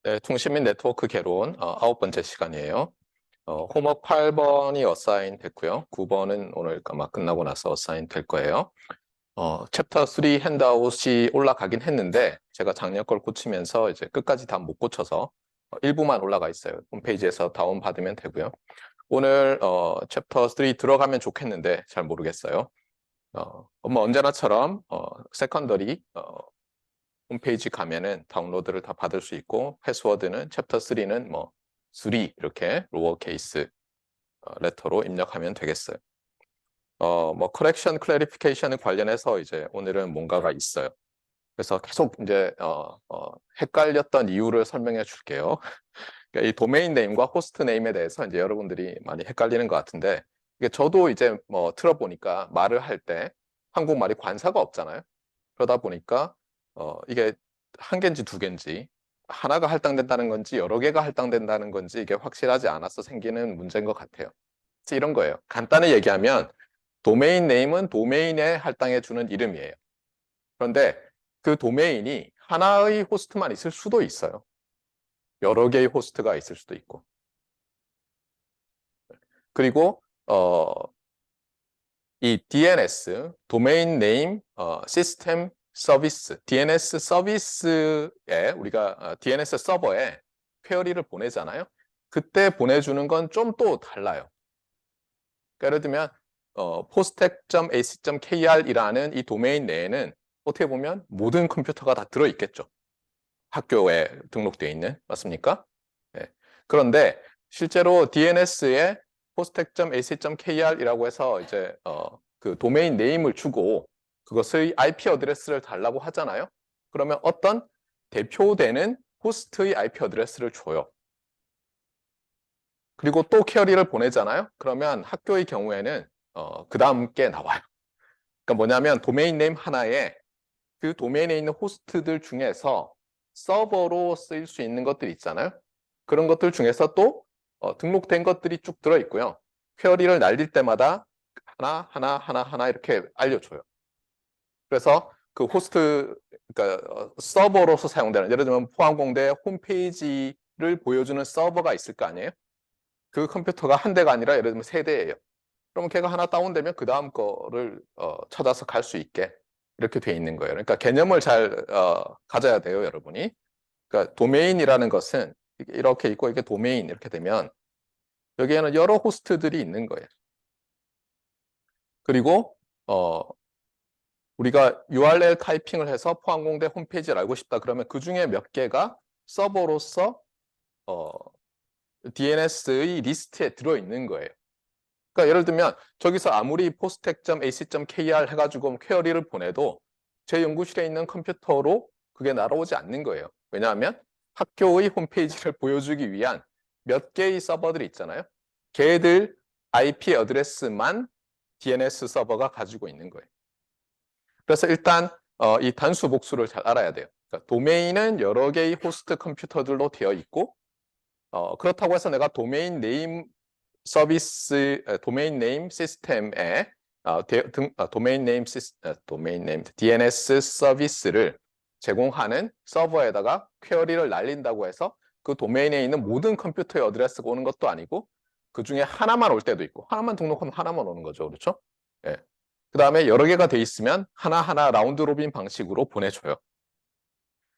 네, 통신 및 네트워크 개론 9번째 시간이에요. 홈워크 8번이 어사인 됐고요. 9번은 오늘 아마 끝나고 나서 어사인 될 거예요. 챕터 3 핸드아웃이 올라가긴 했는데 제가 작년 걸 고치면서 이제 끝까지 다 못 고쳐서 일부만 올라가 있어요. 홈페이지에서 다운받으면 되고요. 오늘 챕터 3 들어가면 좋겠는데 잘 모르겠어요. 뭐 언제나처럼 세컨더리 홈페이지 가면은 다운로드를 다 받을 수 있고 패스워드는 챕터 3는 뭐 3 이렇게 로어 케이스 레터로 입력하면 되겠어요. 뭐 커렉션 클래리피케이션 관련해서 이제 오늘은 뭔가가 있어요. 그래서 계속 이제 헷갈렸던 이유를 설명해 줄게요. 그러니까 이 도메인 네임과 호스트 네임에 대해서 이제 여러분들이 많이 헷갈리는 것 같은데 이게 저도 이제 뭐 들어보니까 말을 할 때 한국말이 관사가 없잖아요. 그러다 보니까 이게 한 개인지 두 개인지 하나가 할당된다는 건지 여러 개가 할당된다는 건지 이게 확실하지 않아서 생기는 문제인 것 같아요. 그래서 이런 거예요. 간단히 얘기하면 도메인 네임은 도메인에 할당해 주는 이름이에요. 그런데 그 도메인이 하나의 호스트만 있을 수도 있어요. 여러 개의 호스트가 있을 수도 있고. 그리고 이 DNS, 도메인 네임 시스템 서비스, DNS 서비스에 우리가 DNS 서버에 퀘어리를 보내잖아요. 그때 보내주는 건 좀 또 달라요. 그러니까 예를 들면 postec.ac.kr이라는 이 도메인 내에는 어떻게 보면 모든 컴퓨터가 다 들어있겠죠. 학교에 등록되어 있는, 맞습니까? 네. 그런데 실제로 DNS에 postec.ac.kr이라고 해서 이제 그 도메인 네임을 주고 그것의 IP 어드레스를 달라고 하잖아요. 그러면 어떤 대표되는 호스트의 IP 어드레스를 줘요. 그리고 또 퀘어리를 보내잖아요. 그러면 학교의 경우에는 그 다음 게 나와요. 그러니까 뭐냐면 도메인 네임 하나에 그 도메인에 있는 호스트들 중에서 서버로 쓰일 수 있는 것들이 있잖아요. 그런 것들 중에서 또 등록된 것들이 쭉 들어있고요. 퀘어리를 날릴 때마다 하나 이렇게 알려줘요. 그래서 그 호스트, 그러니까 서버로서 사용되는, 예를 들면 포항공대 홈페이지를 보여주는 서버가 있을 거 아니에요? 그 컴퓨터가 한 대가 아니라 예를 들면 세 대예요. 그러면 걔가 하나 다운되면 그 다음 거를 찾아서 갈 수 있게 이렇게 돼 있는 거예요. 그러니까 개념을 잘 가져야 돼요, 여러분이. 그러니까 도메인이라는 것은 이렇게 있고 이게 도메인 이렇게 되면 여기에는 여러 호스트들이 있는 거예요. 그리고 우리가 URL 타이핑을 해서 포항공대 홈페이지를 알고 싶다 그러면 그 중에 몇 개가 서버로서 DNS의 리스트에 들어있는 거예요. 그러니까 예를 들면 저기서 아무리 postec.ac.kr 해가지고 퀘어리를 보내도 제 연구실에 있는 컴퓨터로 그게 날아오지 않는 거예요. 왜냐하면 학교의 홈페이지를 보여주기 위한 몇 개의 서버들이 있잖아요. 걔들 IP 어드레스만 DNS 서버가 가지고 있는 거예요. 그래서 일단 이 단수 복수를 잘 알아야 돼요. 그러니까 도메인은 여러 개의 호스트 컴퓨터들로 되어 있고 그렇다고 해서 내가 도메인 네임 서비스, 도메인 네임 시스템에 도메인 네임 DNS 서비스를 제공하는 서버에다가 퀘어리를 날린다고 해서 그 도메인에 있는 모든 컴퓨터의 어드레스가 오는 것도 아니고 그 중에 하나만 올 때도 있고 하나만 등록하면 하나만 오는 거죠. 그렇죠? 예. 그 다음에 여러 개가 돼 있으면 하나하나 라운드 로빈 방식으로 보내줘요.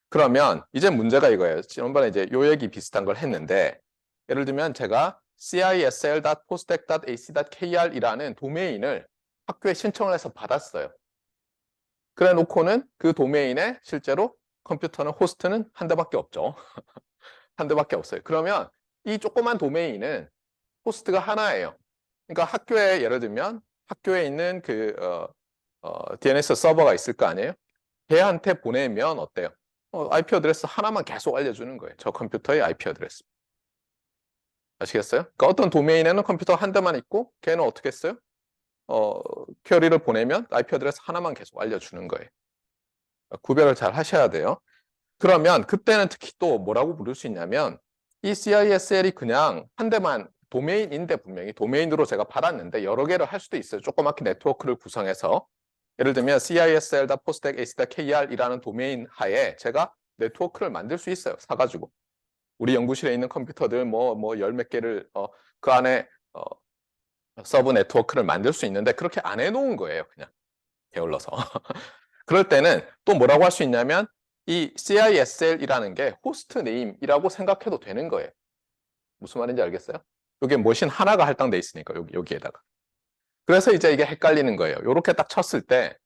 그러면 이제 문제가 이거예요. 지난번에 이제 요 얘기 비슷한 걸 했는데 예를 들면 제가 cisl.postec.ac.kr이라는 도메인을 학교에 신청을 해서 받았어요. 그래 놓고는 그 도메인에 실제로 컴퓨터는 호스트는 한 대밖에 없죠. 한 대밖에 없어요. 그러면 이 조그만 도메인은 호스트가 하나예요. 그러니까 학교에 예를 들면 학교에 있는 그 DNS 서버가 있을 거 아니에요? 걔한테 보내면 어때요? IP 어드레스 하나만 계속 알려주는 거예요. 저 컴퓨터의 IP 어드레스. 아시겠어요? 그러니까 어떤 도메인에는 컴퓨터 한 대만 있고 걔는 어떻게 했어요? 퀘어리를 보내면 IP 어드레스 하나만 계속 알려주는 거예요. 구별을 잘 하셔야 돼요. 그러면 그때는 특히 또 뭐라고 부를 수 있냐면 이 CISL이 그냥 한 대만 도메인인데 분명히 도메인으로 제가 받았는데 여러 개를 할 수도 있어요. 조그맣게 네트워크를 구성해서 예를 들면 cisl.postec.ac.kr이라는 도메인 하에 제가 네트워크를 만들 수 있어요. 사가지고. 우리 연구실에 있는 컴퓨터들 뭐 열 몇 개를 그 안에 서브 네트워크를 만들 수 있는데 그렇게 안 해놓은 거예요. 그냥 게을러서. 그럴 때는 또 뭐라고 할 수 있냐면 이 CISL이라는 게 호스트 네임이라고 생각해도 되는 거예요. 무슨 말인지 알겠어요? 여기에 머신 하나가 할당돼 있으니까 여기에다가. 그래서 이제 이게 헷갈리는 거예요. 이렇게 딱 쳤을 때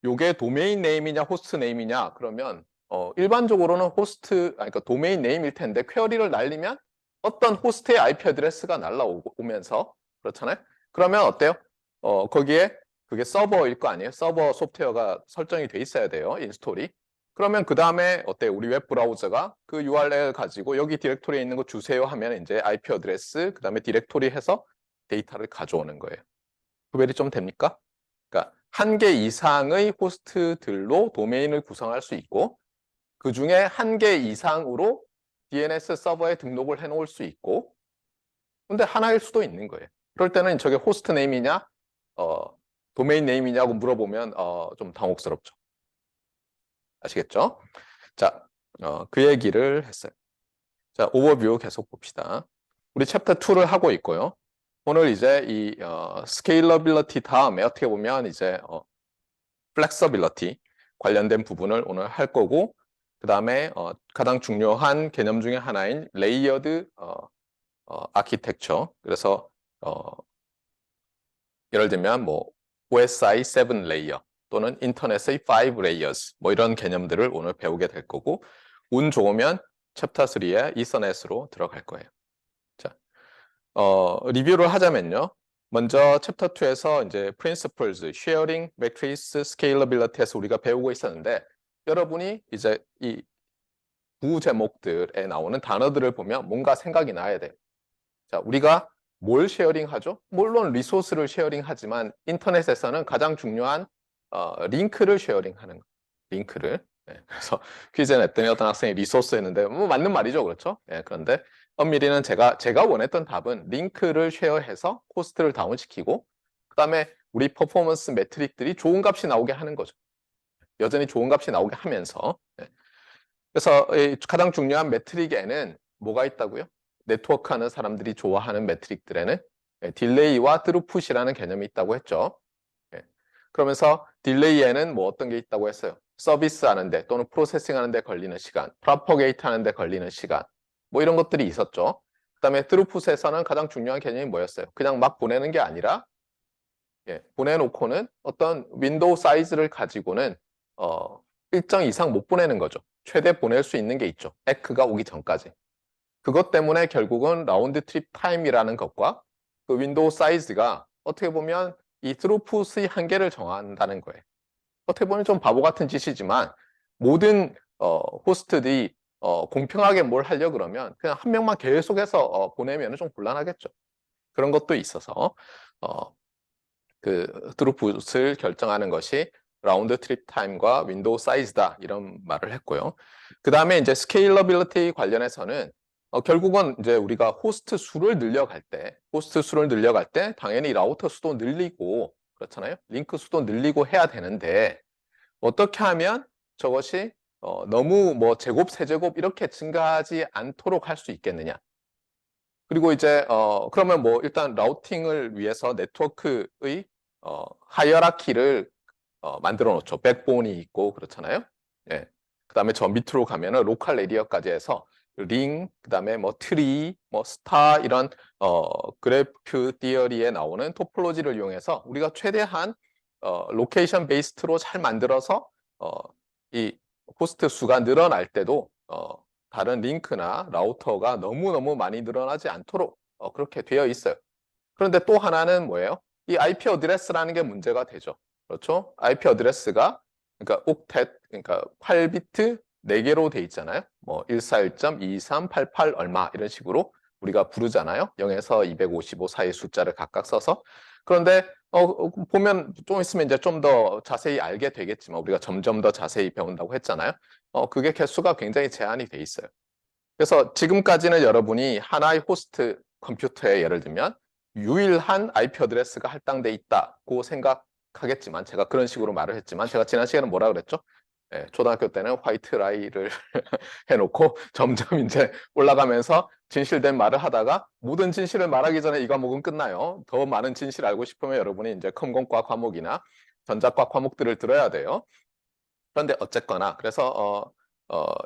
이게 도메인 네임이냐 호스트 네임이냐 그러면 일반적으로는 그러니까 도메인 네임일 텐데 퀘어리를 날리면 어떤 호스트의 IP 어드레스가 날라오면서 그렇잖아요. 그러면 어때요? 거기에 그게 서버일 거 아니에요? 서버 소프트웨어가 설정이 돼 있어야 돼요. 인스톨이. 그러면 그 다음에 어때요? 우리 웹 브라우저가 그 URL 가지고 여기 디렉토리에 있는 거 주세요 하면 이제 IP 어드레스 그 다음에 디렉토리 해서 데이터를 가져오는 거예요. 구별이 좀 됩니까? 그러니까 한 개 이상의 호스트들로 도메인을 구성할 수 있고 그 중에 한 개 이상으로 DNS 서버에 등록을 해 놓을 수 있고 근데 하나일 수도 있는 거예요. 그럴 때는 저게 호스트 네임이냐 도메인 네임이냐고 물어보면 좀 당혹스럽죠. 아시겠죠? 자, 그 얘기를 했어요. 자, 오버뷰 계속 봅시다. 우리 챕터 2를 하고 있고요. 오늘 이제 이 스케일러빌리티 다음에 어떻게 보면 이제 플렉서빌리티 관련된 부분을 오늘 할 거고 그 다음에 가장 중요한 개념 중에 하나인 레이어드 아키텍처 그래서 예를 들면 뭐 OSI 7 레이어 또는 인터넷의 5 layers 뭐 이런 개념들을 오늘 배우게 될 거고 운 좋으면 챕터 3에 이서넷으로 들어갈 거예요. 자, 리뷰를 하자면요. 먼저 챕터 2에서 이제 principles, sharing, matrix, scalability에서 우리가 배우고 있었는데 여러분이 이제 이 부제목들에 나오는 단어들을 보면 뭔가 생각이 나야 돼요. 자, 우리가 뭘 쉐어링하죠? 물론 리소스를 쉐어링하지만 인터넷에서는 가장 중요한 링크를 쉐어링하는 거. 링크를. 네, 그래서 퀴즈 냈더니 어떤 학생이 리소스 했는데 뭐 맞는 말이죠, 그렇죠? 네, 그런데 엄밀히는 제가 원했던 답은 링크를 쉐어해서 코스트를 다운시키고 그다음에 우리 퍼포먼스 매트릭들이 좋은 값이 나오게 하는 거죠. 여전히 좋은 값이 나오게 하면서. 네. 그래서 가장 중요한 매트릭에는 뭐가 있다고요? 네트워크 하는 사람들이 좋아하는 매트릭들에는 딜레이와 트루풋이라는 개념이 있다고 했죠. 예. 그러면서 딜레이에는 뭐 어떤 게 있다고 했어요? 서비스 하는데 또는 프로세싱 하는데 걸리는 시간, 프로퍼게이트 하는데 걸리는 시간 뭐 이런 것들이 있었죠. 그 다음에 트루풋에서는 가장 중요한 개념이 뭐였어요? 그냥 막 보내는 게 아니라 보내놓고는 어떤 윈도우 사이즈를 가지고는 일정 이상 못 보내는 거죠. 최대 보낼 수 있는 게 있죠. 에크가 오기 전까지. 그것 때문에 결국은 라운드 트립 타임이라는 것과 그 윈도우 사이즈가 어떻게 보면 이 트루풋의 한계를 정한다는 거예요. 어떻게 보면 좀 바보 같은 짓이지만 모든 호스트들이 공평하게 뭘 하려 그러면 그냥 한 명만 계속해서 보내면 좀 곤란하겠죠. 그런 것도 있어서 그 트루풋을 결정하는 것이 라운드 트립 타임과 윈도우 사이즈다 이런 말을 했고요. 그 다음에 이제 스케일러빌리티 관련해서는 결국은 이제 우리가 호스트 수를 늘려갈 때 당연히 라우터 수도 늘리고 그렇잖아요. 링크 수도 늘리고 해야 되는데 어떻게 하면 저것이 너무 뭐 제곱, 세제곱 이렇게 증가하지 않도록 할 수 있겠느냐. 그리고 이제 그러면 뭐 일단 라우팅을 위해서 네트워크의 하이어라키를 만들어 놓죠. 백본이 있고 그렇잖아요. 예. 그다음에 저 밑으로 가면은 로컬 에리어까지 해서 링, 그다음에 뭐 트리, 뭐 스타 이런 그래프 디어리에 나오는 토폴로지를 이용해서 우리가 최대한 로케이션 베이스트로 잘 만들어서 이 호스트 수가 늘어날 때도 다른 링크나 라우터가 너무너무 많이 늘어나지 않도록 그렇게 되어 있어요. 그런데 또 하나는 뭐예요? 이 IP 어드레스라는 게 문제가 되죠. 그렇죠? IP 어드레스가 그러니까 옥텟 그러니까 8비트 4개로 돼 있잖아요. 뭐 141.2388 얼마 이런 식으로 우리가 부르잖아요. 0에서 255 사이 숫자를 각각 써서. 그런데 보면 좀 있으면 이제 좀 더 자세히 알게 되겠지만 우리가 점점 더 자세히 배운다고 했잖아요. 그게 개수가 굉장히 제한이 돼 있어요. 그래서 지금까지는 여러분이 하나의 호스트 컴퓨터에 예를 들면 유일한 IP 어드레스가 할당돼 있다고 생각하겠지만 제가 그런 식으로 말을 했지만 제가 지난 시간에 뭐라 그랬죠? 초등학교 때는 화이트 라이를 해놓고 점점 이제 올라가면서 진실된 말을 하다가 모든 진실을 말하기 전에 이 과목은 끝나요. 더 많은 진실을 알고 싶으면 여러분이 이제 컴공과 과목이나 전자과 과목들을 들어야 돼요. 그런데 어쨌거나 그래서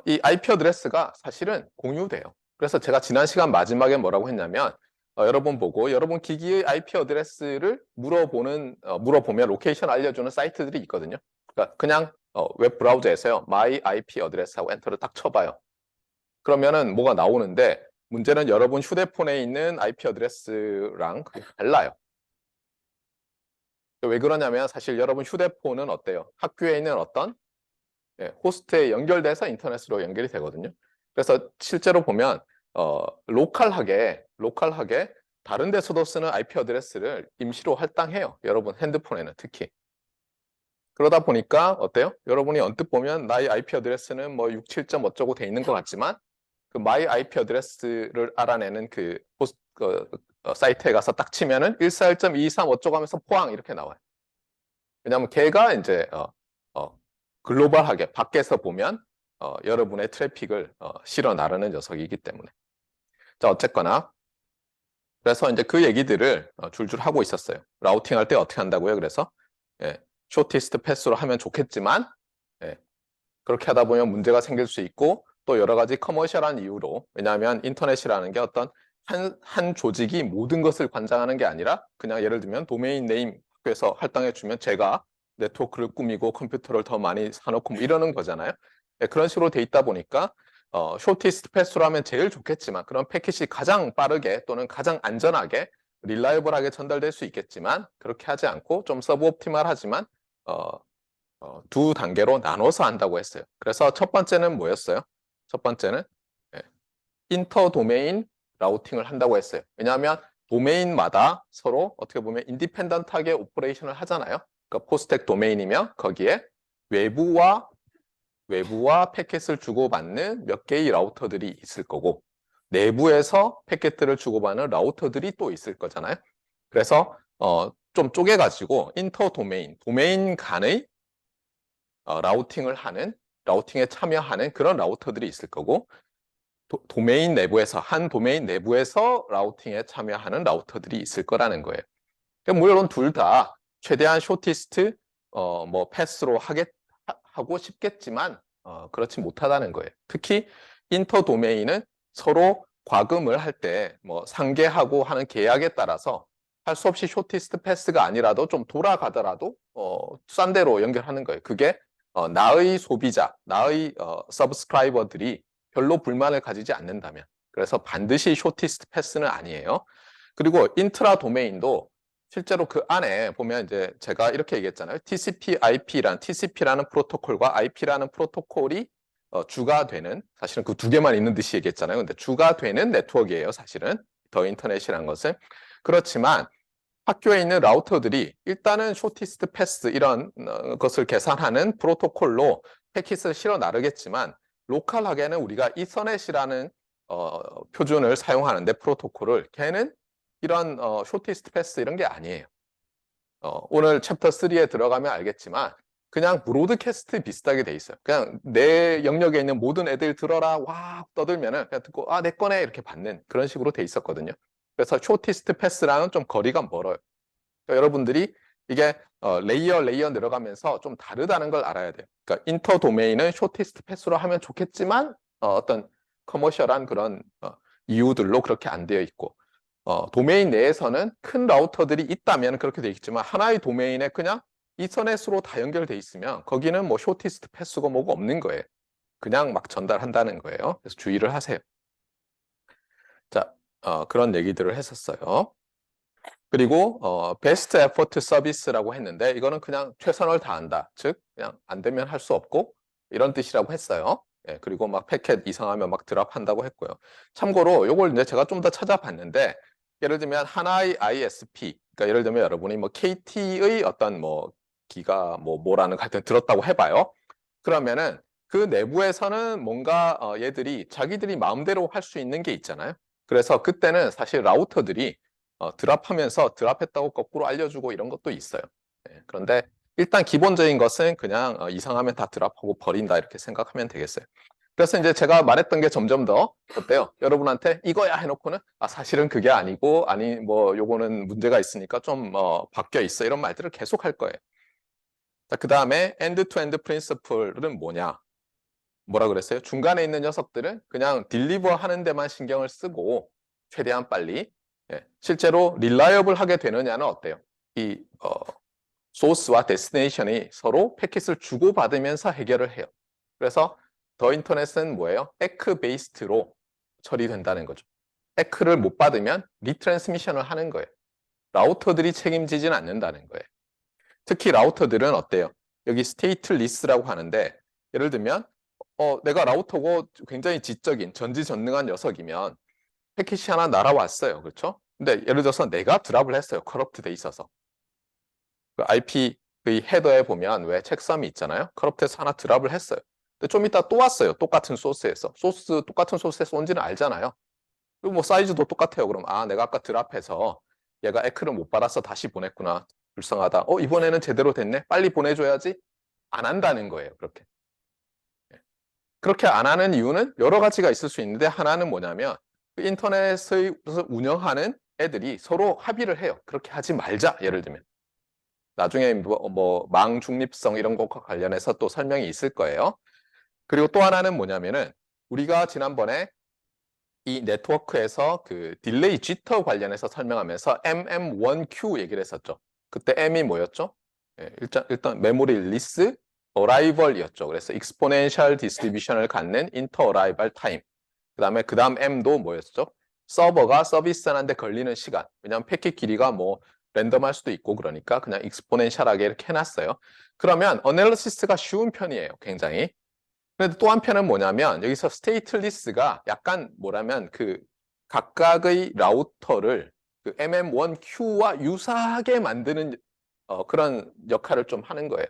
이 IP 어드레스가 사실은 공유돼요. 그래서 제가 지난 시간 마지막에 뭐라고 했냐면 여러분 보고 여러분 기기의 IP 어드레스를 물어보면 로케이션 알려주는 사이트들이 있거든요. 그러니까 그냥 웹 브라우저에서요. my IP 어드레스하고 엔터를 딱 쳐봐요. 그러면은 뭐가 나오는데 문제는 여러분 휴대폰에 있는 IP 어드레스랑 달라요. 왜 그러냐면 사실 여러분 휴대폰은 어때요? 학교에 있는 어떤 호스트에 연결돼서 인터넷으로 연결이 되거든요. 그래서 실제로 보면 로컬하게 다른 데서도 쓰는 IP 어드레스를 임시로 할당해요. 여러분 핸드폰에는 특히. 그러다 보니까 어때요? 여러분이 언뜻 보면 나의 IP 어드레스는 뭐 67점 어쩌고 돼 있는 것 같지만 그 my IP 어드레스를 알아내는 사이트에 가서 딱 치면은 141.223 어쩌고 하면서 포항 이렇게 나와요. 왜냐하면 걔가 이제 글로벌하게 밖에서 보면 여러분의 트래픽을 실어 나르는 녀석이기 때문에. 자, 어쨌거나 그래서 이제 그 얘기들을 줄줄 하고 있었어요. 라우팅 할 때 어떻게 한다고요? 그래서 쇼티스트 패스로 하면 좋겠지만 그렇게 하다 보면 문제가 생길 수 있고 또 여러 가지 커머셜한 이유로 왜냐하면 인터넷이라는 게 어떤 한 조직이 모든 것을 관장하는 게 아니라 그냥 예를 들면 도메인 네임 학교에서 할당해 주면 제가 네트워크를 꾸미고 컴퓨터를 더 많이 사놓고 뭐 이러는 거잖아요. 그런 식으로 돼 있다 보니까 쇼티스트 패스로 하면 제일 좋겠지만 그런 패킷이 가장 빠르게 또는 가장 안전하게 릴라이블하게 전달될 수 있겠지만 그렇게 하지 않고 좀 서브옵티멀하지만 두 단계로 나눠서 한다고 했어요. 그래서 첫 번째는 뭐였어요? 첫 번째는 인터 도메인 라우팅을 한다고 했어요. 왜냐하면 도메인마다 서로 어떻게 보면 인디펜던트하게 오퍼레이션을 하잖아요. 그러니까 포스텍 도메인이면 거기에 외부와 패킷을 주고받는 몇 개의 라우터들이 있을 거고 내부에서 패킷들을 주고받는 라우터들이 또 있을 거잖아요. 그래서 좀 쪼개가지고 인터 도메인 간의 라우팅에 참여하는 그런 라우터들이 있을 거고 도메인 내부에서 한 도메인 내부에서 라우팅에 참여하는 라우터들이 있을 거라는 거예요. 그러니까 물론 둘 다 최대한 쇼티스트 뭐 패스로 하고 싶겠지만 그렇지 못하다는 거예요. 특히 인터 도메인은 서로 과금을 할 때 뭐 상계하고 하는 계약에 따라서 할 수 없이 쇼티스트 패스가 아니라도 좀 돌아가더라도 싼 데로 연결하는 거예요. 그게 나의 소비자, 나의 서브스크라이버들이 별로 불만을 가지지 않는다면 그래서 반드시 쇼티스트 패스는 아니에요. 그리고 인트라 도메인도 실제로 그 안에 보면 이제 제가 이렇게 얘기했잖아요. TCP라는 프로토콜과 IP라는 프로토콜이 주가 되는 사실은 그 두 개만 있는 듯이 얘기했잖아요. 근데 주가 되는 네트워크예요. 사실은 더 인터넷이라는 것은. 그렇지만 학교에 있는 라우터들이 일단은 쇼티스트 패스 이런 것을 계산하는 프로토콜로 패킷을 실어 나르겠지만 로컬하게는 우리가 이서넷이라는 표준을 사용하는데 프로토콜을 걔는 이런 쇼티스트 패스 이런 게 아니에요. 오늘 챕터 3에 들어가면 알겠지만 그냥 브로드캐스트 비슷하게 돼 있어요. 그냥 내 영역에 있는 모든 애들 들어라 와 떠들면은 그냥 듣고 내 거네 이렇게 받는 그런 식으로 돼 있었거든요. 그래서 쇼티스트 패스랑은 좀 거리가 멀어요. 그러니까 여러분들이 이게 레이어 내려가면서 좀 다르다는 걸 알아야 돼요. 그러니까 인터 도메인은 쇼티스트 패스로 하면 좋겠지만 어떤 커머셜한 그런 이유들로 그렇게 안 되어 있고 도메인 내에서는 큰 라우터들이 있다면 그렇게 되어 있지만 하나의 도메인에 그냥 이서넷으로 다 연결돼 있으면 거기는 뭐 쇼티스트 패스가 뭐가 없는 거예요. 그냥 막 전달한다는 거예요. 그래서 주의를 하세요. 자, 그런 얘기들을 했었어요. 그리고 베스트 에포트 서비스라고 했는데 이거는 그냥 최선을 다한다. 즉 그냥 안 되면 할 수 없고 이런 뜻이라고 했어요. 그리고 막 패켓 이상하면 막 드랍한다고 했고요. 참고로 요걸 이제 제가 좀 더 찾아봤는데 예를 들면 하나의 ISP 그러니까 예를 들면 여러분이 뭐 KT의 어떤 뭐 기가 뭐라는 거 하여튼 들었다고 해봐요. 그러면은 그 내부에서는 뭔가 얘들이 자기들이 마음대로 할 수 있는 게 있잖아요. 그래서 그때는 사실 라우터들이 드랍하면서 드랍했다고 거꾸로 알려주고 이런 것도 있어요. 그런데 일단 기본적인 것은 그냥 이상하면 다 드랍하고 버린다 이렇게 생각하면 되겠어요. 그래서 이제 제가 말했던 게 점점 더 어때요? 여러분한테 이거야 해놓고는 사실은 그게 아니고 아니 뭐 요거는 문제가 있으니까 좀 바뀌어 있어 이런 말들을 계속 할 거예요. 자, 그 다음에 end-to-end principle은 뭐냐? 뭐라 그랬어요? 중간에 있는 녀석들은 그냥 딜리버 하는 데만 신경을 쓰고 최대한 빨리 실제로 reliable 하게 되느냐는 어때요? 이 소스와 데스티네이션이 서로 패킷을 주고받으면서 해결을 해요. 그래서 더 인터넷은 뭐예요? 에크 베이스드로 처리된다는 거죠. 에크를 못 받으면 리트랜스미션을 하는 거예요. 라우터들이 책임지진 않는다는 거예요. 특히 라우터들은 어때요? 여기 스테이트리스라고 하는데 예를 들면 내가 라우터고 굉장히 지적인 전지전능한 녀석이면 패킷이 하나 날아왔어요. 그렇죠? 근데 예를 들어서 내가 드랍을 했어요. 커럽트 돼 있어서. 그 IP의 헤더에 보면 왜 책섬이 있잖아요. 커럽트에서 하나 드랍을 했어요. 근데 좀 이따 또 왔어요. 똑같은 소스에서. 똑같은 소스에서 온지는 알잖아요. 그리고 뭐 사이즈도 똑같아요. 그럼 내가 아까 드랍해서 얘가 에크를 못 받아서 다시 보냈구나. 불쌍하다. 이번에는 제대로 됐네. 빨리 보내줘야지. 안 한다는 거예요. 그렇게. 그렇게 안 하는 이유는 여러 가지가 있을 수 있는데 하나는 뭐냐면 그 인터넷을 운영하는 애들이 서로 합의를 해요. 그렇게 하지 말자. 예를 들면. 나중에 망 중립성 이런 것과 관련해서 또 설명이 있을 거예요. 그리고 또 하나는 뭐냐면은 우리가 지난번에 이 네트워크에서 그 딜레이 지터 관련해서 설명하면서 MM1Q 얘기를 했었죠. 그때 M이 뭐였죠? 일단 메모리 릴리스 어라이벌이었죠. 그래서 익스포넨셜 디스트리뷰션을 갖는 인터 어라이벌 타임. 그 다음 M도 뭐였죠? 서버가 서비스하는데 걸리는 시간. 왜냐하면 패킷 길이가 뭐 랜덤할 수도 있고 그러니까 그냥 익스포넨셜하게 이렇게 해놨어요. 그러면 어널리시스가 쉬운 편이에요. 굉장히. 근데 또 한편은 뭐냐면 여기서 스테이트리스가 약간 뭐라면 그 각각의 라우터를 그 MM1Q와 유사하게 만드는 그런 역할을 좀 하는 거예요.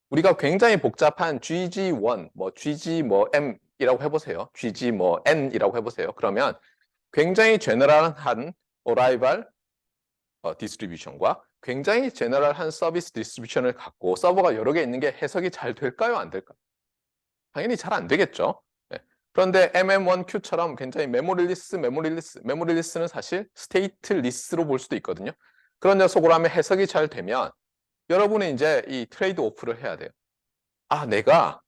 우리가 굉장히 복잡한 GG1, 뭐 GG 뭐 M이라고 해보세요. GG 뭐 N이라고 해보세요. 그러면 굉장히 제너럴한 어라이벌 디스트리뷰션과 굉장히 제너럴한 서비스 디스트리뷰션을 갖고 서버가 여러 개 있는 게 해석이 잘 될까요? 안 될까요? 당연히 잘 안 되겠죠. 그런데 MM1Q처럼 굉장히 메모리리스는 사실 스테이트리스로 볼 수도 있거든요. 그런 녀석으로 하면 해석이 잘 되면 여러분이 이제 이 트레이드 오프를 해야 돼요. 내가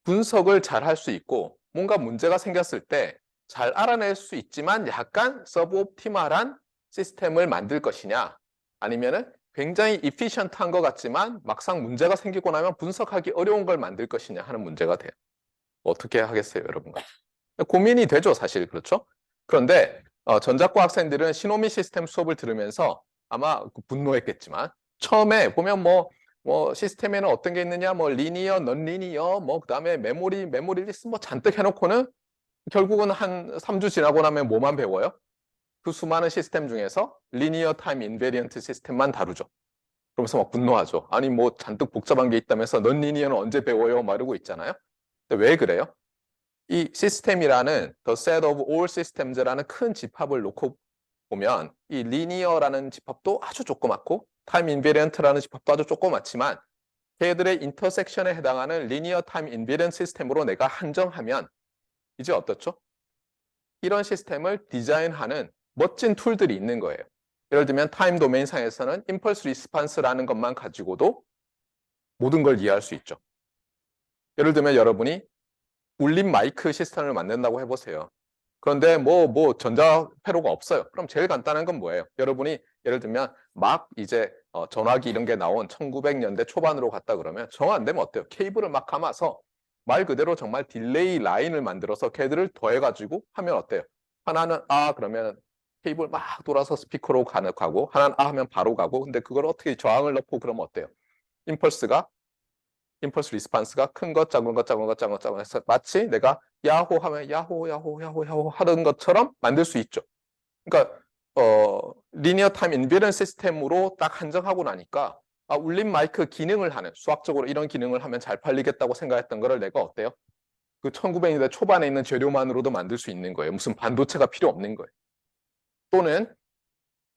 분석을 잘 할 수 있고 뭔가 문제가 생겼을 때 잘 알아낼 수 있지만 약간 서브옵티멀한 시스템을 만들 것이냐 아니면은 굉장히 이피션트한 것 같지만 막상 문제가 생기고 나면 분석하기 어려운 걸 만들 것이냐 하는 문제가 돼요. 어떻게 하겠어요, 여러분? 고민이 되죠, 사실. 그렇죠? 그런데 전작과 학생들은 시노미 시스템 수업을 들으면서 아마 분노했겠지만 처음에 보면 뭐 시스템에는 어떤 게 있느냐, 뭐 리니어, 넌 리니어, 뭐 그다음에 메모리 리스 뭐 잔뜩 해놓고는 결국은 한 3주 지나고 나면 뭐만 배워요? 그 수많은 시스템 중에서 리니어 타임 인베리언트 시스템만 다루죠. 그러면서 막 분노하죠. 아니 뭐 잔뜩 복잡한 게 있다면서 넌 리니어는 언제 배워요? 막 이러고 있잖아요. 근데 왜 그래요? 이 시스템이라는 The Set of All Systems라는 큰 집합을 놓고 보면 이 linear라는 집합도 아주 조그맣고 time invariant라는 집합도 아주 조그맣지만 걔들의 인터섹션에 해당하는 linear time invariant 시스템으로 내가 한정하면 이제 어떻죠? 이런 시스템을 디자인하는 멋진 툴들이 있는 거예요. 예를 들면 타임 도메인 상에서는 impulse response라는 것만 가지고도 모든 걸 이해할 수 있죠. 예를 들면 여러분이 울림 마이크 시스템을 만든다고 해보세요. 그런데 뭐 전자회로가 없어요. 그럼 제일 간단한 건 뭐예요? 여러분이 예를 들면 막 이제 전화기 이런 게 나온 1900년대 초반으로 갔다 그러면 정 안 되면 어때요? 케이블을 막 감아서 말 그대로 정말 딜레이 라인을 만들어서 걔들을 더해가지고 하면 어때요? 하나는 그러면 케이블 막 돌아서 스피커로 가고 하나는 하면 바로 가고 근데 그걸 어떻게 저항을 넣고 그러면 어때요? 임펄스 리스판스가 큰 것, 작은 것, 작은 것, 작은 것, 작은 것 해서 마치 내가 야호 하면 야호 하던 것처럼 만들 수 있죠. 그러니까 리니어 타임 인베런 시스템으로 딱 한정하고 나니까 울림 마이크 기능을 하는 수학적으로 이런 기능을 하면 잘 팔리겠다고 생각했던 거를 내가 어때요? 그 1900년대 초반에 있는 재료만으로도 만들 수 있는 거예요. 무슨 반도체가 필요 없는 거예요. 또는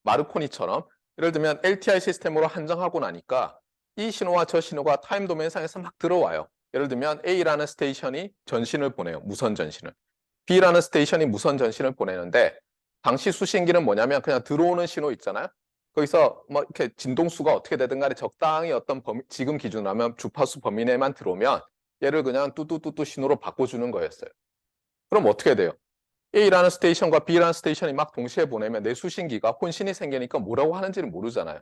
마르코니처럼 예를 들면 LTI 시스템으로 한정하고 나니까 이 신호와 저 신호가 타임 도메인상에서 막 들어와요. 예를 들면 A라는 스테이션이 전신을 보내요. 무선 전신을. B라는 스테이션이 무선 전신을 보내는데 당시 수신기는 뭐냐면 그냥 들어오는 신호 있잖아요. 거기서 뭐 이렇게 진동수가 어떻게 되든 간에 적당히 어떤 지금 기준으로 하면 주파수 범위 내만 들어오면 얘를 그냥 뚜뚜뚜뚜 신호로 바꿔주는 거였어요. 그럼 어떻게 돼요? A라는 스테이션과 B라는 스테이션이 막 동시에 보내면 내 수신기가 혼신이 생기니까 뭐라고 하는지를 모르잖아요.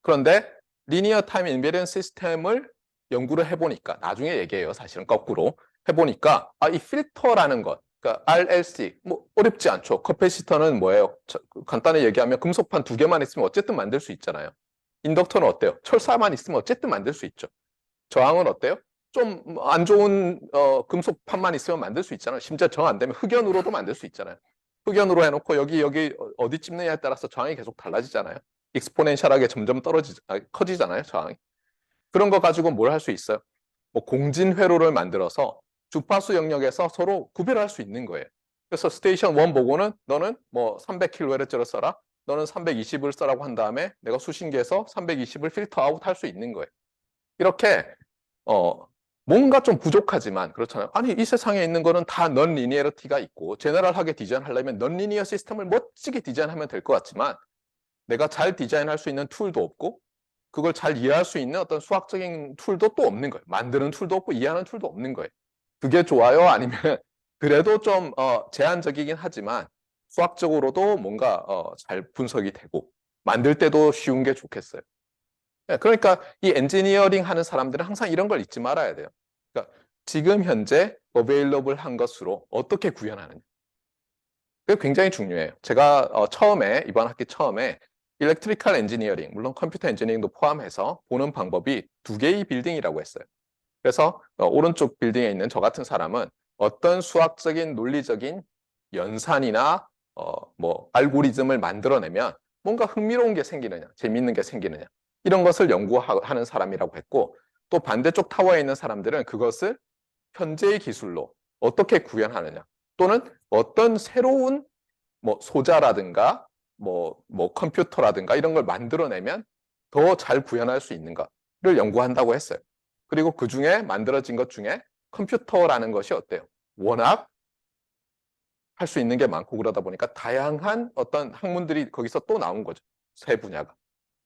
그런데 리니어 타임 인베리언스 시스템을 연구를 해보니까 나중에 얘기해요. 사실은 거꾸로 해보니까 이 필터라는 것, 그러니까 RLC 뭐 어렵지 않죠. 커패시터는 뭐예요? 간단히 얘기하면 금속판 2개만 있으면 어쨌든 만들 수 있잖아요. 인덕터는 어때요? 철사만 있으면 어쨌든 만들 수 있죠. 저항은 어때요? 좀 안 좋은 금속판만 있으면 만들 수 있잖아요. 심지어 정 안 되면 흑연으로도 만들 수 있잖아요. 흑연으로 해놓고 여기 어디 찝느냐에 따라서 저항이 계속 달라지잖아요. 익스포넨셜하게 점점 커지잖아요, 저항이. 그런 거 가지고 뭘 할 수 있어요? 뭐 공진 회로를 만들어서 주파수 영역에서 서로 구별할 수 있는 거예요. 그래서 스테이션 1 보고는 너는 뭐 300kHz를 써라. 너는 320을 써라고 한 다음에 내가 수신기에서 320을 필터 아웃 할 수 있는 거예요. 이렇게 뭔가 좀 부족하지만 그렇잖아요. 아니 이 세상에 있는 거는 다 넌 리니어리티가 있고 제너럴하게 디자인하려면 넌 리니어 시스템을 멋지게 디자인하면 될 것 같지만 내가 잘 디자인할 수 있는 툴도 없고 그걸 잘 이해할 수 있는 어떤 수학적인 툴도 또 없는 거예요. 만드는 툴도 없고 이해하는 툴도 없는 거예요. 그게 좋아요? 아니면 그래도 좀 제한적이긴 하지만 수학적으로도 뭔가 잘 분석이 되고 만들 때도 쉬운 게 좋겠어요. 그러니까 이 엔지니어링 하는 사람들은 항상 이런 걸 잊지 말아야 돼요. 그러니까 지금 현재 어베일러블 한 것으로 어떻게 구현하느냐. 그게 굉장히 중요해요. 제가 처음에 이번 학기 처음에 일렉트리컬 엔지니어링, 물론 컴퓨터 엔지니어링도 포함해서 보는 방법이 2개의 빌딩이라고 했어요. 그래서 오른쪽 빌딩에 있는 저 같은 사람은 어떤 수학적인 논리적인 연산이나 뭐 알고리즘을 만들어내면 뭔가 흥미로운 게 생기느냐, 재미있는 게 생기느냐 이런 것을 연구하는 사람이라고 했고 또 반대쪽 타워에 있는 사람들은 그것을 현재의 기술로 어떻게 구현하느냐 또는 어떤 새로운 뭐 소자라든가 뭐 컴퓨터라든가 이런 걸 만들어내면 더 잘 구현할 수 있는가를 연구한다고 했어요. 그리고 그 중에 만들어진 것 중에 컴퓨터라는 것이 어때요? 워낙 할 수 있는 게 많고 그러다 보니까 다양한 어떤 학문들이 거기서 또 나온 거죠. 세 분야가.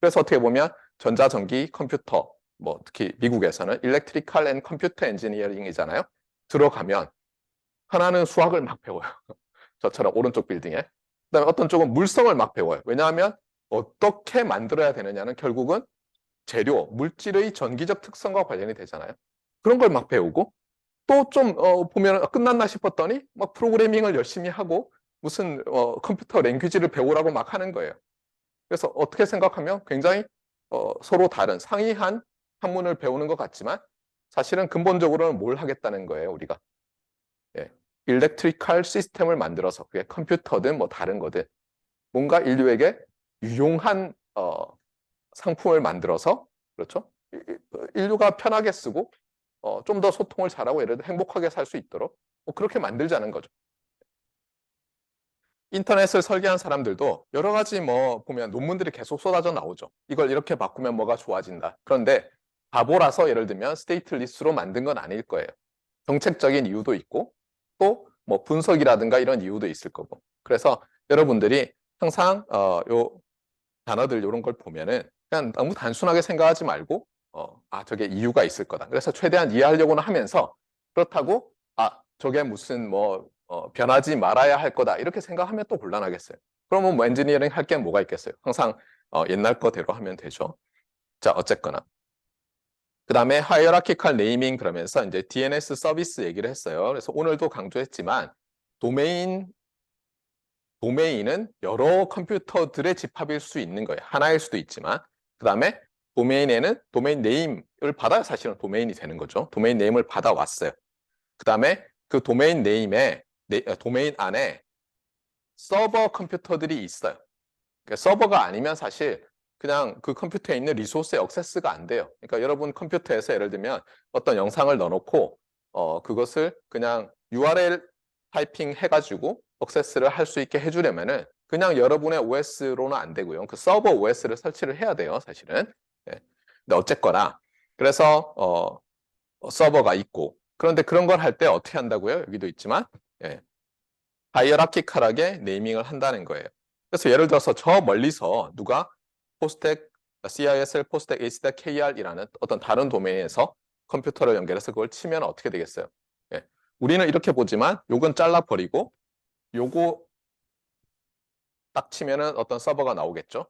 그래서 어떻게 보면 전자전기 컴퓨터, 뭐 특히 미국에서는 일렉트리컬 앤 컴퓨터 엔지니어링이잖아요. 들어가면 하나는 수학을 막 배워요. 저처럼 오른쪽 빌딩에. 그다음에 어떤 쪽은 물성을 막 배워요. 왜냐하면 어떻게 만들어야 되느냐는 결국은 재료, 물질의 전기적 특성과 관련이 되잖아요. 그런 걸 막 배우고 또 좀 보면 끝났나 싶었더니 막 프로그래밍을 열심히 하고 무슨 컴퓨터 랭귀지를 배우라고 막 하는 거예요. 그래서 어떻게 생각하면 굉장히 서로 다른 상이한 학문을 배우는 것 같지만 사실은 근본적으로는 뭘 하겠다는 거예요, 우리가. 예. 일렉트리컬 시스템을 만들어서 그게 컴퓨터든 뭐 다른 거든 뭔가 인류에게 유용한 상품을 만들어서 그렇죠? 인류가 편하게 쓰고 좀 더 소통을 잘하고 예를 들어 행복하게 살 수 있도록 뭐 그렇게 만들자는 거죠. 인터넷을 설계한 사람들도 여러 가지 뭐 보면 논문들이 계속 쏟아져 나오죠. 이걸 이렇게 바꾸면 뭐가 좋아진다. 그런데 바보라서 예를 들면 스테이트리스로 만든 건 아닐 거예요. 정책적인 이유도 있고 또 뭐 분석이라든가 이런 이유도 있을 거고. 그래서 여러분들이 항상 요 단어들 이런 걸 보면은 그냥 너무 단순하게 생각하지 말고 저게 이유가 있을 거다. 그래서 최대한 이해하려고는 하면서 그렇다고 저게 무슨 뭐 변하지 말아야 할 거다 이렇게 생각하면 또 곤란하겠어요. 그러면 뭐 엔지니어링 할 게 뭐가 있겠어요? 항상 옛날 거대로 하면 되죠. 자, 어쨌거나 그 다음에 하이어라키컬 네이밍 그러면서 이제 DNS 서비스 얘기를 했어요. 그래서 오늘도 강조했지만 도메인은 여러 컴퓨터들의 집합일 수 있는 거예요. 하나일 수도 있지만 그 다음에 도메인에는 도메인 네임을 받아야 사실은 도메인이 되는 거죠. 도메인 네임을 받아왔어요. 그 다음에 그 도메인 네임에 도메인 안에 서버 컴퓨터들이 있어요. 그러니까 서버가 아니면 사실 그냥 그 컴퓨터에 있는 리소스에 액세스가 안 돼요. 그러니까 여러분 컴퓨터에서 예를 들면 어떤 영상을 넣어놓고 그것을 그냥 URL 타이핑 해가지고 액세스를 할 수 있게 해주려면은 그냥 여러분의 OS로는 안 되고요. 그 서버 OS를 설치를 해야 돼요, 사실은. 네. 근데 어쨌거나 그래서 서버가 있고 그런데 그런 걸 할 때 어떻게 한다고요? 여기도 있지만 예, 하이어라키컬하게 네이밍을 한다는 거예요. 그래서 예를 들어서 저 멀리서 누가 포스텍 CISL, 포스텍, ACDEC, KR이라는 어떤 다른 도메인에서 컴퓨터를 연결해서 그걸 치면 어떻게 되겠어요? 예, 우리는 이렇게 보지만 요건 잘라버리고 요거 딱 치면은 어떤 서버가 나오겠죠?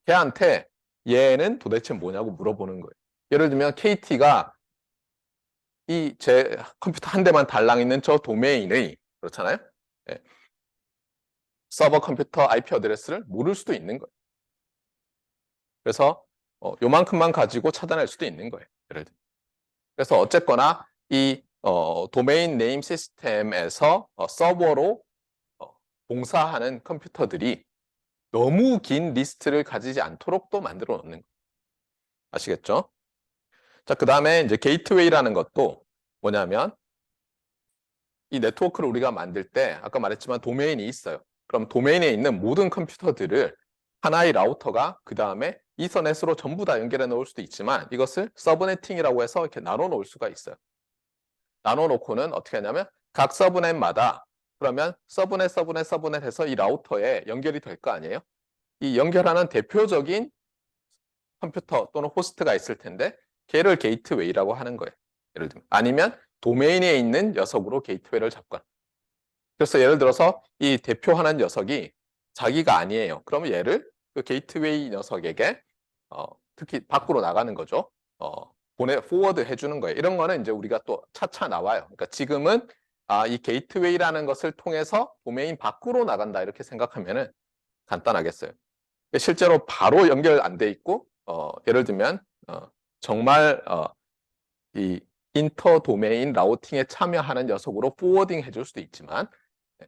걔한테 얘는 도대체 뭐냐고 물어보는 거예요. 예를 들면 KT가 이 제 컴퓨터 한 대만 달랑 있는 저 도메인의 그렇잖아요? 예, 서버 컴퓨터 IP 어드레스를 모를 수도 있는 거예요. 그래서 요만큼만 가지고 차단할 수도 있는 거예요. 예를 들면. 그래서 어쨌거나 이 도메인 네임 시스템에서 서버로 봉사하는 컴퓨터들이 너무 긴 리스트를 가지지 않도록 또 만들어 놓는 거예요. 아시겠죠? 자, 그 다음에 이제 게이트웨이라는 것도 뭐냐면 이 네트워크를 우리가 만들 때 아까 말했지만 도메인이 있어요. 그럼 도메인에 있는 모든 컴퓨터들을 하나의 라우터가 그 다음에 이서넷으로 전부 다 연결해 놓을 수도 있지만 이것을 서브네팅이라고 해서 이렇게 나눠 놓을 수가 있어요. 나눠 놓고는 어떻게 하냐면 각 서브넷마다 그러면 서브넷 해서 이 라우터에 연결이 될 거 아니에요? 이 연결하는 대표적인 컴퓨터 또는 호스트가 있을 텐데 걔를 게이트웨이라고 하는 거예요. 예를 들면 아니면 도메인에 있는 녀석으로 게이트웨이를 잡거나. 그래서 예를 들어서 이 대표하는 녀석이 자기가 아니에요. 그러면 얘를 그 게이트웨이 녀석에게 특히 밖으로 나가는 거죠. 포워드 해주는 거예요. 이런 거는 이제 우리가 또 차차 나와요. 그러니까 지금은 이 게이트웨이라는 것을 통해서 도메인 밖으로 나간다 이렇게 생각하면은 간단하겠어요. 실제로 바로 연결 안 돼 있고 예를 들면 정말 이 인터 도메인 라우팅에 참여하는 녀석으로 포워딩 해줄 수도 있지만 네.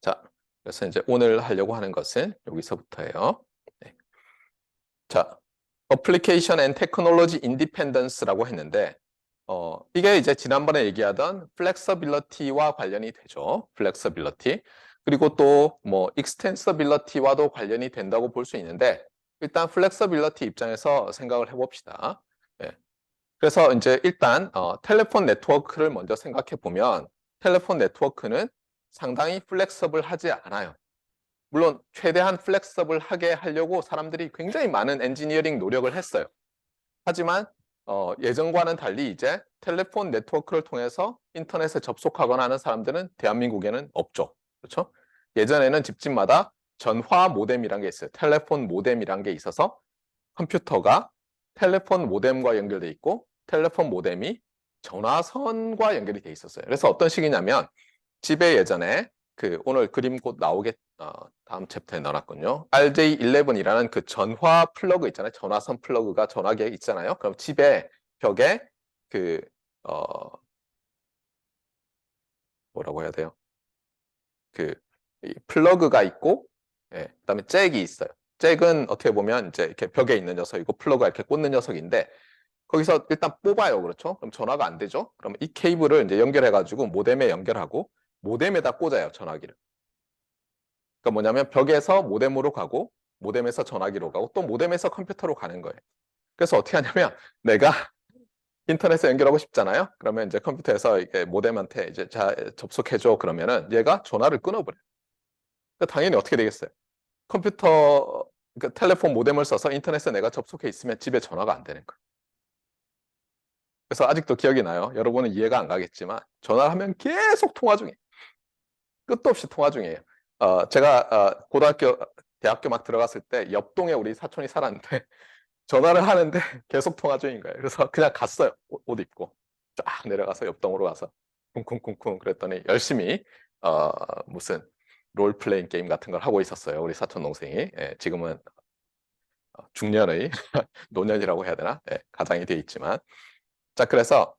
자, 그래서 이제 오늘 하려고 하는 것은 여기서부터예요. 네. 자, 어플리케이션 앤 테크놀로지 인디펜던스라고 했는데 이게 이제 지난번에 얘기하던 플렉서빌리티와 관련이 되죠. 플렉서빌리티. 그리고 또 뭐 익스텐서빌리티와도 관련이 된다고 볼 수 있는데 일단 플렉서빌리티 입장에서 생각을 해봅시다. 네. 그래서 이제 일단 텔레폰 네트워크를 먼저 생각해 보면 텔레폰 네트워크는 상당히 플렉서블하지 않아요. 물론 최대한 플렉서블하게 하려고 사람들이 굉장히 많은 엔지니어링 노력을 했어요. 하지만 예전과는 달리 이제 텔레폰 네트워크를 통해서 인터넷에 접속하거나 하는 사람들은 대한민국에는 없죠. 그렇죠? 예전에는 집집마다 전화 모뎀이란 게 있어요. 텔레폰 모뎀이란 게 있어서 컴퓨터가 텔레폰 모뎀과 연결돼 있고 텔레폰 모뎀이 전화선과 연결이 돼 있었어요. 그래서 어떤 식이냐면 집에 예전에 그 오늘 그림 곧 나오게 다음 챕터에 넣어놨군요. RJ11이라는 그 전화 플러그 있잖아요. 전화선 플러그가 전화기에 있잖아요. 그럼 집에 벽에 그 뭐라고 해야 돼요? 그 플러그가 있고 그다음에 잭이 있어요. 잭은 어떻게 보면 이제 이렇게 벽에 있는 녀석이고 플러그가 이렇게 꽂는 녀석인데 거기서 일단 뽑아요. 그렇죠? 그럼 전화가 안 되죠? 그럼 이 케이블을 이제 연결해가지고 모뎀에 연결하고 모뎀에다 꽂아요. 전화기를. 그러니까 뭐냐면 벽에서 모뎀으로 가고 모뎀에서 전화기로 가고 또 모뎀에서 컴퓨터로 가는 거예요. 그래서 어떻게 하냐면 내가 인터넷에 연결하고 싶잖아요. 그러면 이제 컴퓨터에서 이게 모뎀한테 이제 자 접속해줘 그러면은 얘가 전화를 끊어버려요. 그러니까 당연히 어떻게 되겠어요? 컴퓨터 그러니까 텔레폰 모뎀을 써서 인터넷에 내가 접속해 있으면 집에 전화가 안 되는 거예요. 그래서 아직도 기억이 나요. 여러분은 이해가 안 가겠지만 전화를 하면 계속 통화 중이에요. 끝도 없이 통화 중이에요. 제가 고등학교, 대학교 막 들어갔을 때 옆동에 우리 사촌이 살았는데 전화를 하는데 계속 통화 중인 거예요. 그래서 그냥 갔어요. 옷 입고 쫙 내려가서 옆동으로 가서 쿵쿵쿵쿵 그랬더니 열심히 무슨 롤플레잉 게임 같은 걸 하고 있었어요. 우리 사촌 동생이. 지금은 중년의 노년이라고 해야 되나? 가장이 돼 있지만 자 그래서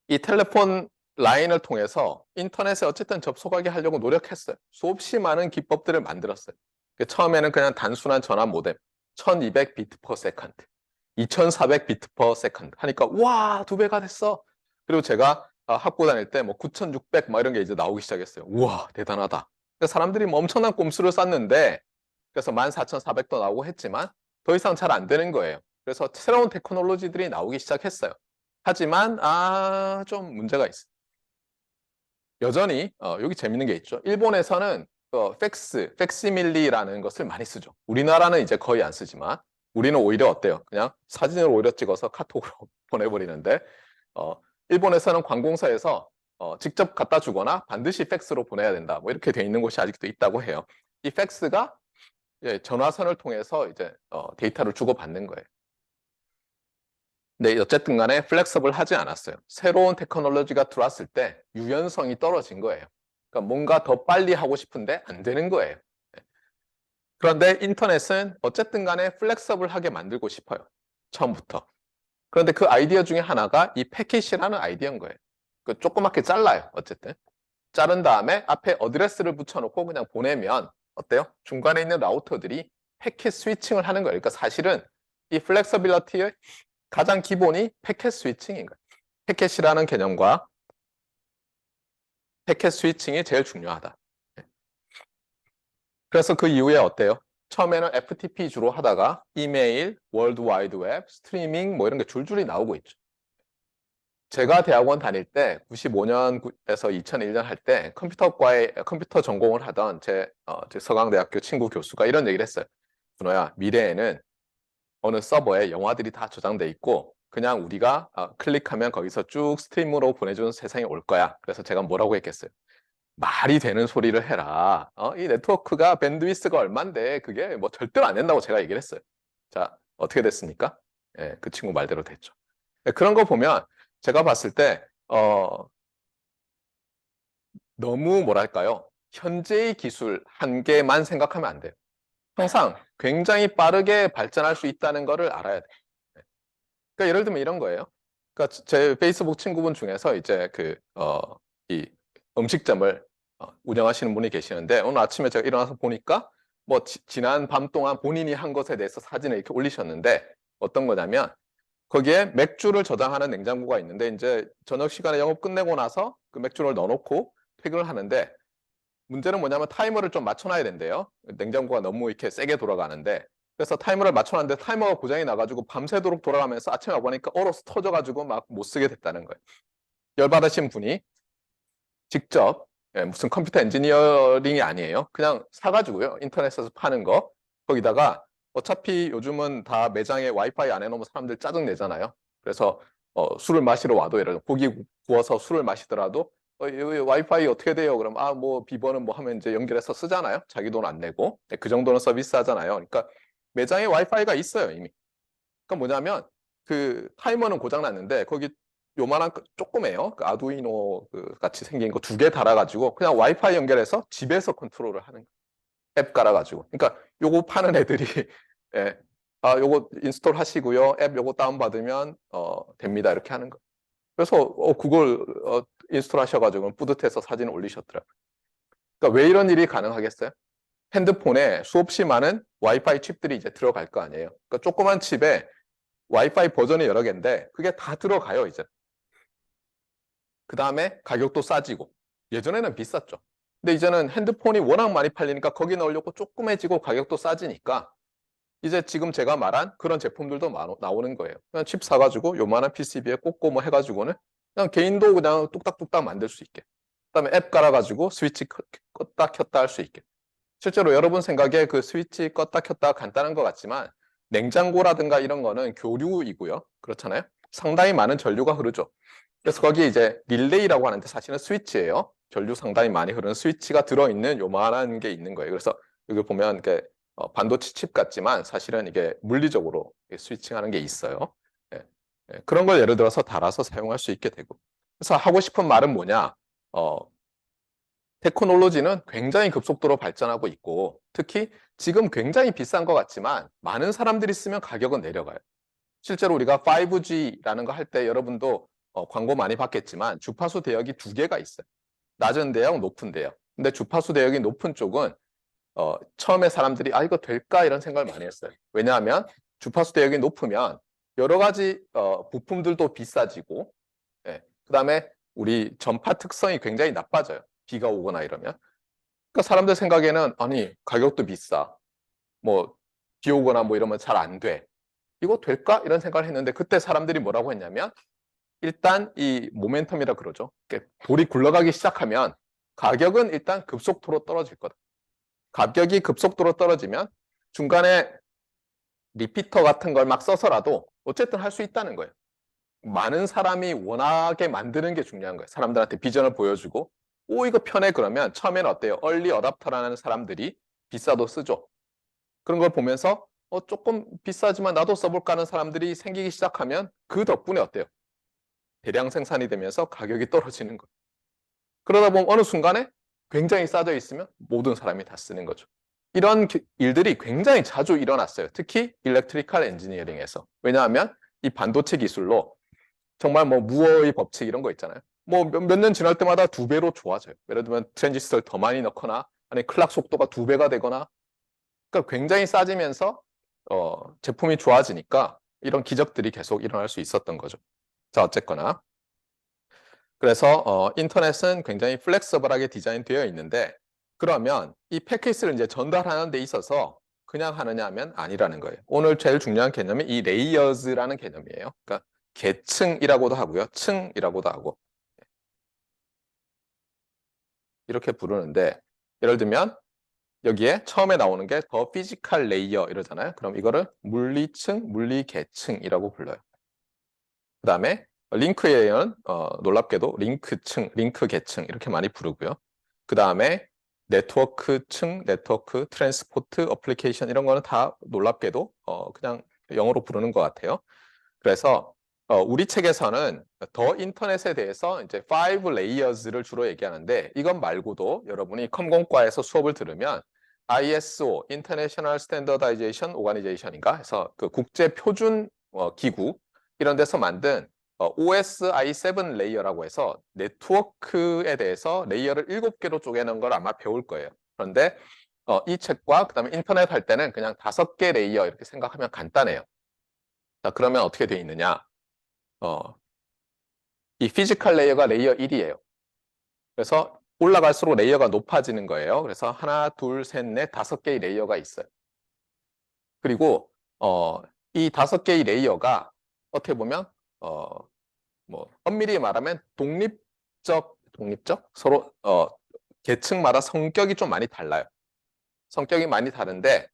이 텔레폰 라인을 통해서 인터넷에 어쨌든 접속하게 하려고 노력했어요. 수없이 많은 기법들을 만들었어요. 처음에는 그냥 단순한 전화 모뎀 1200비트 퍼 세컨드 2400비트 퍼 세컨드 하니까 와, 2배가 됐어. 그리고 제가 학교 다닐 때 뭐 9600 막 이런 게 이제 나오기 시작했어요. 우와, 대단하다. 사람들이 뭐 엄청난 꼼수를 쌌는데 그래서 14400도 나오고 했지만 더 이상 잘 안 되는 거예요. 그래서 새로운 테크놀로지들이 나오기 시작했어요. 하지만 좀 문제가 있어요. 여전히 여기 재밌는 게 있죠. 일본에서는 팩시밀리라는 것을 많이 쓰죠. 우리나라는 이제 거의 안 쓰지만 우리는 오히려 어때요? 그냥 사진을 오히려 찍어서 카톡으로 보내버리는데 일본에서는 관공서에서 직접 갖다 주거나 반드시 팩스로 보내야 된다. 뭐 이렇게 돼 있는 곳이 아직도 있다고 해요. 이 팩스가 전화선을 통해서 이제 데이터를 주고받는 거예요. 근데 어쨌든 간에 플렉서블 하지 않았어요. 새로운 테크놀로지가 들어왔을 때 유연성이 떨어진 거예요. 그러니까 뭔가 더 빨리 하고 싶은데 안 되는 거예요. 그런데 인터넷은 어쨌든 간에 플렉서블하게 만들고 싶어요. 처음부터. 그런데 그 아이디어 중에 하나가 이 패킷이라는 아이디어인 거예요. 그 조그맣게 잘라요. 어쨌든. 자른 다음에 앞에 어드레스를 붙여놓고 그냥 보내면 어때요? 중간에 있는 라우터들이 패킷 스위칭을 하는 거예요. 그러니까 사실은 이 플렉서빌리티의 가장 기본이 패킷 스위칭인 거예요. 패킷이라는 개념과 패킷 스위칭이 제일 중요하다. 그래서 그 이후에 어때요? 처음에는 FTP 주로 하다가 이메일, 월드와이드 웹, 스트리밍 뭐 이런 게 줄줄이 나오고 있죠. 제가 대학원 다닐 때 95년에서 2001년 할 때 컴퓨터 전공을 하던 제 서강대학교 친구 교수가 이런 얘기를 했어요. 준호야, 미래에는 어느 서버에 영화들이 다 저장돼 있고 그냥 우리가 클릭하면 거기서 쭉 스트리밍으로 보내주는 세상이 올 거야. 그래서 제가 뭐라고 했겠어요? 말이 되는 소리를 해라. 이 네트워크가 밴드위스가 얼만데 그게 뭐 절대로 안 된다고 제가 얘기를 했어요. 자, 어떻게 됐습니까? 예, 그 친구 말대로 됐죠. 예, 그런 거 보면 제가 봤을 때 너무 뭐랄까요? 현재의 기술 한계만 생각하면 안 돼요. 항상 굉장히 빠르게 발전할 수 있다는 거를 알아야 돼요. 그러니까 예를 들면 이런 거예요. 그러니까 제 페이스북 친구분 중에서 이제 이 음식점을 운영하시는 분이 계시는데 오늘 아침에 제가 일어나서 보니까 뭐 지난 밤 동안 본인이 한 것에 대해서 사진을 이렇게 올리셨는데 어떤 거냐면 거기에 맥주를 저장하는 냉장고가 있는데 이제 저녁 시간에 영업 끝내고 나서 그 맥주를 넣어놓고 퇴근을 하는데 문제는 뭐냐면 타이머를 좀 맞춰놔야 된대요. 냉장고가 너무 이렇게 세게 돌아가는데 그래서 타이머를 맞춰놨는데 타이머가 고장이 나가지고 밤새도록 돌아가면서 아침에 와보니까 얼어서 터져가지고 막 못 쓰게 됐다는 거예요. 열받으신 분이 직접 무슨 컴퓨터 엔지니어링이 아니에요. 그냥 사가지고요. 인터넷에서 파는 거. 거기다가 어차피 요즘은 다 매장에 와이파이 안 해놓으면 사람들 짜증 내잖아요. 그래서 술을 마시러 와도 예를 들어 고기 구워서 술을 마시더라도 여기 와이파이 어떻게 돼요? 그럼 뭐 비번은 뭐 하면 이제 연결해서 쓰잖아요. 자기 돈 안 내고. 그 정도는 서비스 하잖아요. 그러니까 매장에 와이파이가 있어요, 이미. 그러니까 뭐냐면 그 타이머는 고장 났는데 거기 요만한 조그매요. 그 아두이노 같이 생긴 거 2개 달아가지고 그냥 와이파이 연결해서 집에서 컨트롤을 하는 거예요. 앱 깔아가지고. 그러니까 요거 파는 애들이 예, 요거 인스톨 하시고요. 앱 요거 다운받으면 됩니다. 이렇게 하는 거. 그래서 그걸 인스톨 하셔가지고 뿌듯해서 사진을 올리셨더라고요. 그러니까 왜 이런 일이 가능하겠어요? 핸드폰에 수없이 많은 와이파이 칩들이 이제 들어갈 거 아니에요. 그러니까 조그만 칩에 와이파이 버전이 여러 개인데 그게 다 들어가요, 이제. 그 다음에 가격도 싸지고. 예전에는 비쌌죠. 근데 이제는 핸드폰이 워낙 많이 팔리니까 거기 넣으려고 조그매지고 가격도 싸지니까 이제 지금 제가 말한 그런 제품들도 나오는 거예요. 그냥 칩 사가지고 요만한 PCB에 꽂고 뭐 해가지고는 그냥 개인도 그냥 뚝딱뚝딱 만들 수 있게. 그다음에 앱 깔아가지고 스위치 껐다 켰다 할 수 있게. 실제로 여러분 생각에 그 스위치 껐다 켰다 간단한 것 같지만 냉장고라든가 이런 거는 교류이고요. 그렇잖아요. 상당히 많은 전류가 흐르죠. 그래서 거기에 이제 릴레이라고 하는데 사실은 스위치예요. 전류 상당히 많이 흐르는 스위치가 들어있는 요만한 게 있는 거예요. 그래서 여기 보면 이게 반도체 칩 같지만 사실은 이게 물리적으로 스위칭하는 게 있어요. 예. 그런 걸 예를 들어서 달아서 사용할 수 있게 되고. 그래서 하고 싶은 말은 뭐냐? 테크놀로지는 굉장히 급속도로 발전하고 있고 특히 지금 굉장히 비싼 것 같지만 많은 사람들이 쓰면 가격은 내려가요. 실제로 우리가 5G라는 거 할 때 여러분도 광고 많이 봤겠지만 주파수 대역이 2개가 있어요. 낮은 대역, 높은 대역. 근데 주파수 대역이 높은 쪽은 처음에 사람들이 이거 될까 이런 생각을 많이 했어요. 왜냐하면 주파수 대역이 높으면 여러 가지 부품들도 비싸지고 그다음에 우리 전파 특성이 굉장히 나빠져요. 비가 오거나 이러면. 그러니까 사람들 생각에는 아니 가격도 비싸. 뭐 비 오거나 뭐 이러면 잘 안 돼. 이거 될까? 이런 생각을 했는데 그때 사람들이 뭐라고 했냐면 일단 이 모멘텀이라 그러죠. 돌이 굴러가기 시작하면 가격은 일단 급속도로 떨어질 거다. 가격이 급속도로 떨어지면 중간에 리피터 같은 걸 막 써서라도 어쨌든 할 수 있다는 거예요. 많은 사람이 원하게 만드는 게 중요한 거예요. 사람들한테 비전을 보여주고 오 이거 편해 그러면 처음에는 어때요? 얼리 어답터라는 사람들이 비싸도 쓰죠. 그런 걸 보면서 조금 비싸지만 나도 써볼까 하는 사람들이 생기기 시작하면 그 덕분에 어때요? 대량 생산이 되면서 가격이 떨어지는 거예요. 그러다 보면 어느 순간에 굉장히 싸져 있으면 모든 사람이 다 쓰는 거죠. 이런 일들이 굉장히 자주 일어났어요. 특히 일렉트리컬 엔지니어링에서. 왜냐하면 이 반도체 기술로 정말 뭐 무어의 법칙 이런 거 있잖아요. 뭐 몇 년 지날 때마다 2배로 좋아져요. 예를 들면 트랜지스터를 더 많이 넣거나 아니 클락 속도가 2배가 되거나 그러니까 굉장히 싸지면서 제품이 좋아지니까 이런 기적들이 계속 일어날 수 있었던 거죠. 자, 어쨌거나 그래서 인터넷은 굉장히 플렉서블하게 디자인되어 있는데 그러면 이 패킷을 이제 전달하는 데 있어서 그냥 하느냐 하면 아니라는 거예요. 오늘 제일 중요한 개념이 이 레이어즈라는 개념이에요. 그러니까 계층이라고도 하고요. 층이라고도 하고 이렇게 부르는데 예를 들면 여기에 처음에 나오는 게 더 피지컬 레이어 이러잖아요. 그럼 이거를 물리층, 물리계층이라고 불러요. 그 다음에 링크에는 놀랍게도 링크층, 링크계층 이렇게 많이 부르고요. 그 다음에 네트워크층, 네트워크, 트랜스포트, 어플리케이션 이런 거는 다 놀랍게도 그냥 영어로 부르는 것 같아요. 그래서 우리 책에서는 더 인터넷에 대해서 이제 5 레이어즈를 주로 얘기하는데 이것 말고도 여러분이 컴공과에서 수업을 들으면 ISO, International Standardization Organization인가 해서 그 국제 표준 기구 이런 데서 만든 OSI7 레이어라고 해서 네트워크에 대해서 레이어를 7개로 쪼개는 걸 아마 배울 거예요. 그런데 이 책과 그다음에 인터넷 할 때는 그냥 5개 레이어 이렇게 생각하면 간단해요. 자, 그러면 어떻게 돼 있느냐? 이 피지컬 레이어가 레이어 1이에요. 그래서 올라갈수록 레이어가 높아지는 거예요. 그래서 하나, 둘, 셋, 넷, 5개의 레이어가 있어요. 그리고 이 5개의 레이어가 어떻게 보면 뭐 엄밀히 말하면 독립적 서로 계층마다 성격이 좀 많이 달라요. 성격이 많이 다른데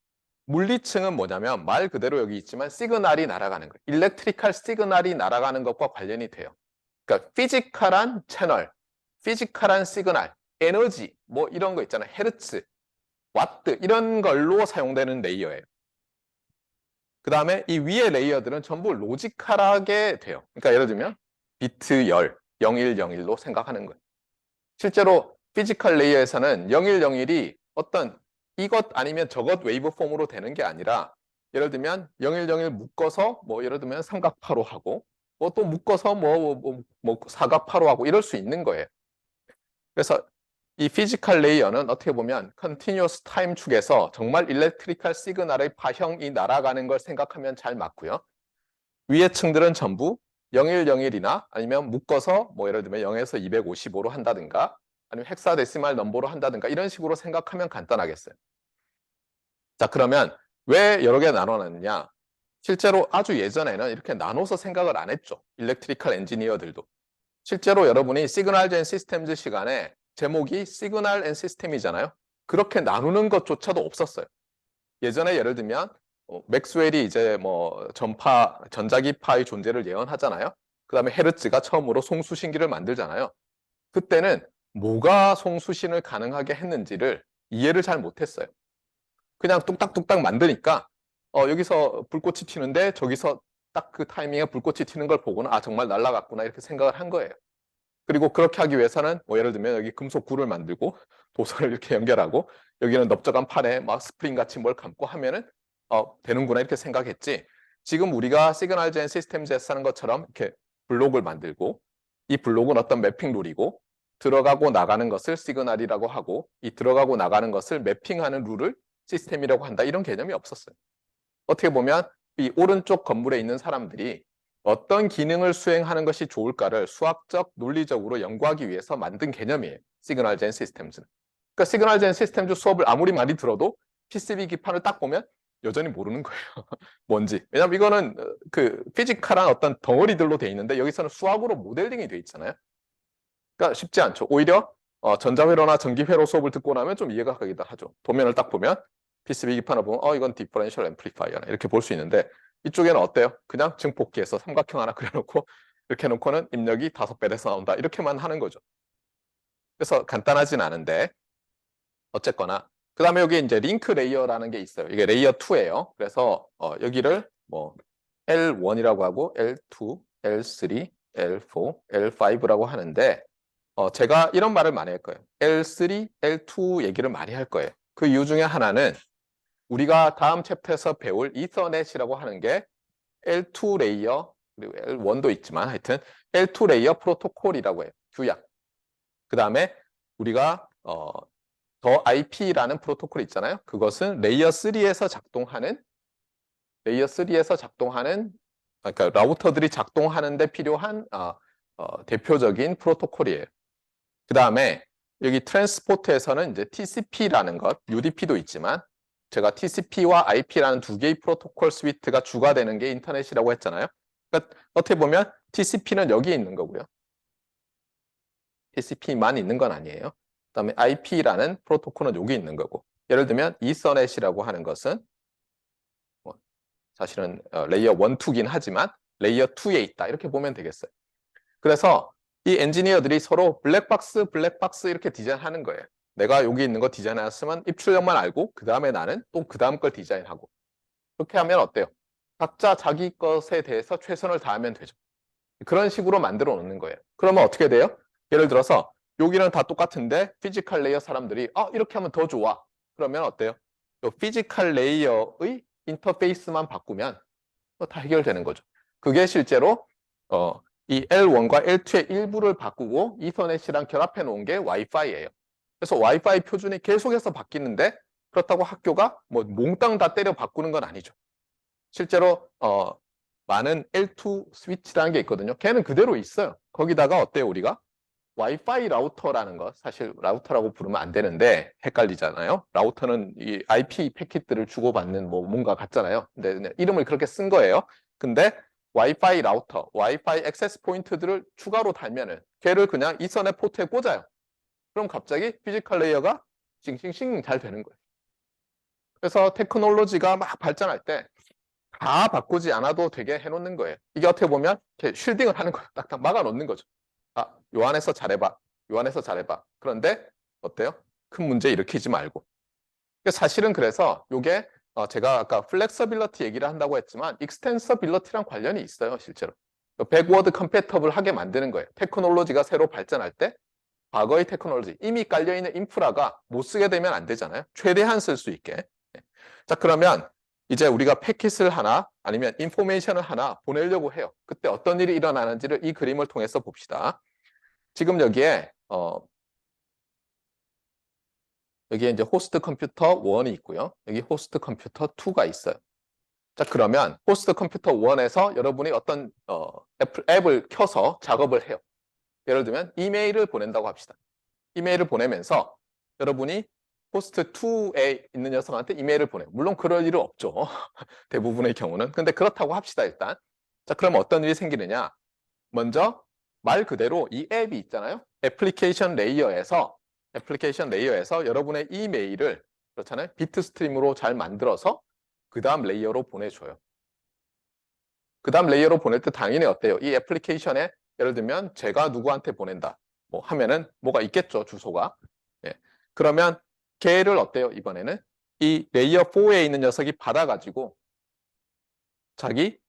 물리층은 뭐냐면 말 그대로 여기 있지만 시그널이 날아가는 거예요. 일렉트리컬 시그널이 날아가는 것과 관련이 돼요. 그러니까 피지컬한 채널, 피지컬한 시그널, 에너지 뭐 이런 거 있잖아요. 헤르츠, 와트 이런 걸로 사용되는 레이어예요. 그 다음에 이 위에 레이어들은 전부 로지컬하게 돼요. 그러니까 예를 들면 비트 10, 0101로 생각하는 거예요. 실제로 피지컬 레이어에서는 0101이 어떤 이것 아니면 저것 웨이브 폼으로 되는 게 아니라 예를 들면 0101 묶어서 뭐 예를 들면 삼각파로 하고 뭐 또 묶어서 뭐 사각파로 하고 이럴 수 있는 거예요. 그래서 이 피지컬 레이어는 어떻게 보면 컨티뉴어스 타임 축에서 정말 일렉트리컬 시그널의 파형이 날아가는 걸 생각하면 잘 맞고요. 위의 층들은 전부 0101이나 아니면 묶어서 뭐 예를 들면 0에서 255로 한다든가 아니면 헥사데시말 넘버로 한다든가 이런 식으로 생각하면 간단하겠어요. 자, 그러면 왜 여러 개 나눠놨느냐? 실제로 아주 예전에는 이렇게 나눠서 생각을 안 했죠. 일렉트리컬 엔지니어들도. 실제로 여러분이 시그널 앤 시스템즈 시간에 제목이 시그널 앤 시스템이잖아요. 그렇게 나누는 것조차도 없었어요. 예전에 예를 들면 맥스웰이 이제 뭐 전자기파의 존재를 예언하잖아요. 그 다음에 헤르츠가 처음으로 송수신기를 만들잖아요. 그때는 뭐가 송수신을 가능하게 했는지를 이해를 잘 못했어요. 그냥 뚝딱뚝딱 만드니까 여기서 불꽃이 튀는데 저기서 딱 그 타이밍에 불꽃이 튀는 걸 보고는 아 정말 날아갔구나 이렇게 생각을 한 거예요. 그리고 그렇게 하기 위해서는 뭐 예를 들면 여기 금속 굴을 만들고 도서를 이렇게 연결하고 여기는 넓적한 판에 막 스프링 같이 뭘 감고 하면은 되는구나 이렇게 생각했지. 지금 우리가 시그널 젠 시스템즈에서 하는 것처럼 이렇게 블록을 만들고 이 블록은 어떤 매핑 룰이고 들어가고 나가는 것을 시그널이라고 하고 이 들어가고 나가는 것을 매핑하는 룰을 시스템이라고 한다 이런 개념이 없었어요. 어떻게 보면 이 오른쪽 건물에 있는 사람들이 어떤 기능을 수행하는 것이 좋을까를 수학적, 논리적으로 연구하기 위해서 만든 개념이에요. 시그널 젠 시스템즈는. 그러니까 시그널 젠 시스템즈 수업을 아무리 많이 들어도 PCB 기판을 딱 보면 여전히 모르는 거예요. 뭔지. 왜냐면 이거는 그 피지컬한 어떤 덩어리들로 돼 있는데 여기서는 수학으로 모델링이 돼 있잖아요. 그러니까 쉽지 않죠. 오히려 전자회로나 전기회로 수업을 듣고 나면 좀 이해가 가기도 하죠. 도면을 딱 보면 PCB 기판을 보면 이건 디퍼런셜 앰플리파이어나 이렇게 볼 수 있는데 이쪽에는 어때요? 그냥 증폭기에서 삼각형 하나 그려놓고 이렇게 해놓고는 입력이 5배 돼서 나온다. 이렇게만 하는 거죠. 그래서 간단하진 않은데 어쨌거나 그 다음에 여기 이제 링크 레이어라는 게 있어요. 이게 레이어 2예요. 그래서 여기를 뭐 L1이라고 하고 L2, L3, L4, L5라고 하는데 제가 이런 말을 많이 할 거예요. L3, L2 얘기를 많이 할 거예요. 그 이유 중에 하나는 우리가 다음 챕터에서 배울 이서넷이라고 하는 게 L2 레이어 그리고 L1도 있지만 하여튼 L2 레이어 프로토콜이라고 해요. 규약. 그 다음에 우리가 더 IP라는 프로토콜이 있잖아요. 그것은 레이어 3에서 작동하는 그러니까 라우터들이 작동하는 데 필요한 대표적인 프로토콜이에요. 그 다음에 여기 트랜스포트에서는 이제 TCP라는 것, UDP도 있지만 제가 TCP와 IP라는 두 개의 프로토콜 스위트가 주가 되는 게 인터넷이라고 했잖아요. 그러니까 어떻게 보면 TCP는 여기에 있는 거고요. TCP만 있는 건 아니에요. 그다음에 IP라는 프로토콜은 여기 있는 거고. 예를 들면 이서넷이라고 하는 것은 뭐 사실은 레이어 1, 2긴 하지만 레이어 2에 있다. 이렇게 보면 되겠어요. 그래서 이 엔지니어들이 서로 블랙박스 이렇게 디자인하는 거예요. 내가 여기 있는 거 디자인했으면 입출력만 알고 그 다음에 나는 또 그 다음 걸 디자인하고 그렇게 하면 어때요? 각자 자기 것에 대해서 최선을 다하면 되죠. 그런 식으로 만들어 놓는 거예요. 그러면 어떻게 돼요? 예를 들어서 여기는 다 똑같은데 피지컬 레이어 사람들이 이렇게 하면 더 좋아. 그러면 어때요? 이 피지컬 레이어의 인터페이스만 바꾸면 다 해결되는 거죠. 그게 실제로 이 L1과 L2의 일부를 바꾸고 이서넷이랑 결합해 놓은 게 와이파이예요. 그래서 와이파이 표준이 계속해서 바뀌는데 그렇다고 학교가 뭐 몽땅 다 때려 바꾸는 건 아니죠. 실제로 많은 L2 스위치라는 게 있거든요. 걔는 그대로 있어요. 거기다가 어때요, 우리가? 와이파이 라우터라는 거, 사실 라우터라고 부르면 안 되는데 헷갈리잖아요. 라우터는 이 IP 패킷들을 주고받는 뭐 뭔가 같잖아요. 근데 이름을 그렇게 쓴 거예요. 근데 와이파이 라우터, 와이파이 액세스 포인트들을 추가로 달면은 걔를 그냥 이서넷 포트에 꽂아요. 그럼 갑자기 피지컬 레이어가 싱싱싱 잘 되는 거예요. 그래서 테크놀로지가 막 발전할 때 다 바꾸지 않아도 되게 해놓는 거예요. 이게 어떻게 보면 이렇게 쉴딩을 하는 거예요. 딱딱 막아놓는 거죠. 요 안에서 잘해봐. 요 안에서 잘해봐. 그런데 어때요? 큰 문제 일으키지 말고. 사실은 그래서 요게 제가 아까 플렉서빌러티 얘기를 한다고 했지만 익스텐서빌러티랑 관련이 있어요. 실제로. 백워드 컴패터블 하게 만드는 거예요. 테크놀로지가 새로 발전할 때 과거의 테크놀로지, 이미 깔려있는 인프라가 못 쓰게 되면 안 되잖아요. 최대한 쓸 수 있게. 자, 그러면 이제 우리가 패킷을 하나 아니면 인포메이션을 하나 보내려고 해요. 그때 어떤 일이 일어나는지를 이 그림을 통해서 봅시다. 지금 여기에 이제 호스트 컴퓨터 1이 있고요. 여기 호스트 컴퓨터 2가 있어요. 자, 그러면 호스트 컴퓨터 1에서 여러분이 어떤 앱을 켜서 작업을 해요. 예를 들면 이메일을 보낸다고 합시다. 이메일을 보내면서 여러분이 호스트 2에 있는 녀석한테 이메일을 보내요. 물론 그럴 일은 없죠. 대부분의 경우는. 근데 그렇다고 합시다, 일단. 자, 그럼 어떤 일이 생기느냐? 먼저 말 그대로 이 앱이 있잖아요. 애플리케이션 레이어에서 여러분의 이메일을 그렇잖아요. 비트 스트림으로 잘 만들어서 그 다음 레이어로 보내줘요. 그 다음 레이어로 보낼 때 당연히 어때요? 이 애플리케이션에 예를 들면 제가 누구한테 보낸다. 뭐 하면은 뭐가 있겠죠, 주소가. 예. 그러면 걔를 어때요, 이번에는? 이 레이어 4에 있는 녀석이 받아가지고 자기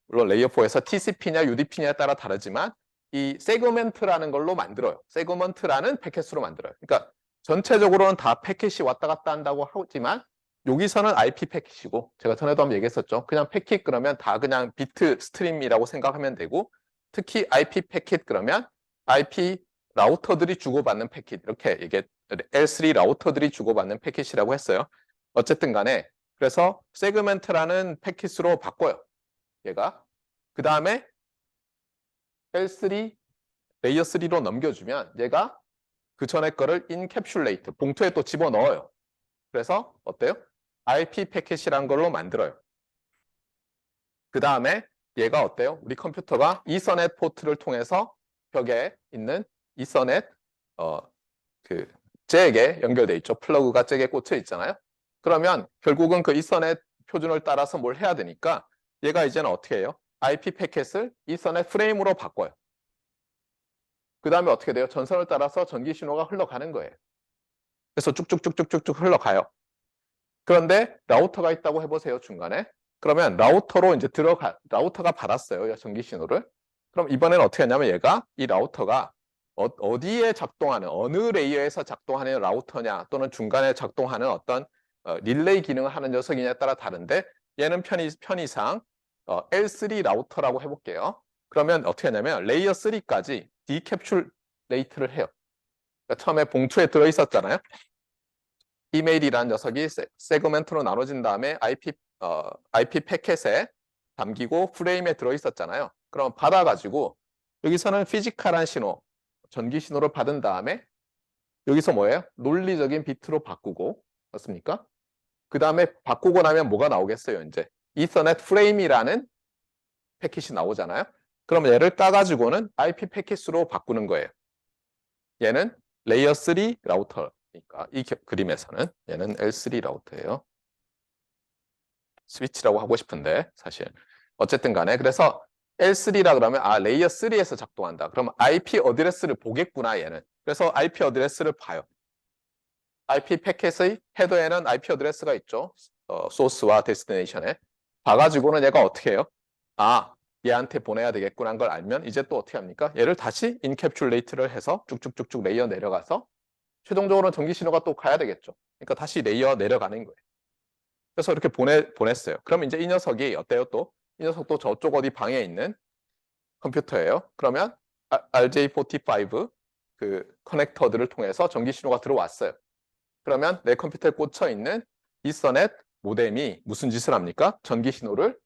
물론 레이어 4에서 TCP냐 UDP냐에 따라 다르지만 이 세그멘트라는 걸로 만들어요. 세그먼트라는 패킷으로 만들어요. 그러니까 전체적으로는 다 패킷이 왔다 갔다 한다고 하지만 여기서는 IP 패킷이고 제가 전에도 한번 얘기했었죠. 그냥 패킷 그러면 다 그냥 비트 스트림이라고 생각하면 되고 특히 IP 패킷 그러면 IP 라우터들이 주고받는 패킷 이렇게 이게 L3 라우터들이 주고받는 패킷이라고 했어요. 어쨌든 간에 그래서 세그멘트라는 패킷으로 바꿔요. 얘가. 그 다음에 L3, 레이어 3로 넘겨주면 얘가 그 전에 거를 인캡슐레이트, 봉투에 또 집어넣어요. 그래서 어때요? IP 패킷이란 걸로 만들어요. 그 다음에 얘가 어때요? 우리 컴퓨터가 이서넷 포트를 통해서 벽에 있는 이서넷 그 잭에 연결돼 있죠. 플러그가 잭에 꽂혀 있잖아요. 그러면 결국은 그 이서넷 표준을 따라서 뭘 해야 되니까 얘가 이제는 어떻게 해요? IP 패킷을 이서넷 프레임으로 바꿔요. 그 다음에 어떻게 돼요? 전선을 따라서 전기 신호가 흘러가는 거예요. 그래서 쭉쭉쭉쭉쭉쭉 흘러가요. 그런데 라우터가 있다고 해보세요, 중간에. 그러면 라우터로 이제 라우터가 받았어요, 전기 신호를. 그럼 이번에는 어떻게 하냐면 얘가 이 라우터가 어디에 작동하는, 어느 레이어에서 작동하는 라우터냐 또는 중간에 작동하는 어떤 릴레이 기능을 하는 녀석이냐에 따라 다른데 얘는 편의상 L3 라우터라고 해볼게요. 그러면 어떻게 하냐면 레이어 3까지 디캡슐레이트를 해요. 그러니까 처음에 봉투에 들어있었잖아요. 이메일이라는 녀석이 세그멘트로 나눠진 다음에 IP 패켓에 담기고 프레임에 들어있었잖아요. 그럼 받아가지고 여기서는 피지컬한 신호, 전기 신호를 받은 다음에 여기서 뭐예요? 논리적인 비트로 바꾸고 맞습니까? 그 다음에 바꾸고 나면 뭐가 나오겠어요? 이제 이서넷 프레임이라는 패킷이 나오잖아요. 그럼 얘를 까가지고는 IP 패킷으로 바꾸는 거예요. 얘는 레이어 3 라우터니까 이 그림에서는 얘는 L3 라우터예요. 스위치라고 하고 싶은데 사실 어쨌든 간에 그래서 L3라 그러면 레이어 3에서 작동한다. 그럼 IP 어드레스를 보겠구나 얘는. 그래서 IP 어드레스를 봐요. IP 패킷의 헤더에는 IP 어드레스가 있죠. 소스와 데스티네이션에. 봐가지고는 얘가 어떻게 해요? 얘한테 보내야 되겠구나 걸 알면 이제 또 어떻게 합니까? 얘를 다시 인캡슐레이트를 해서 쭉쭉쭉쭉 레이어 내려가서 최종적으로 전기 신호가 또 가야 되겠죠. 그러니까 다시 레이어 내려가는 거예요. 그래서 이렇게 보냈어요. 그럼 이제 이 녀석이 어때요 또? 이 녀석도 저쪽 어디 방에 있는 컴퓨터예요. 그러면 RJ45 그 커넥터들을 통해서 전기 신호가 들어왔어요. 그러면 내 컴퓨터에 꽂혀 있는 이서넷 모뎀이 무슨 짓을 합니까? 전기 신호를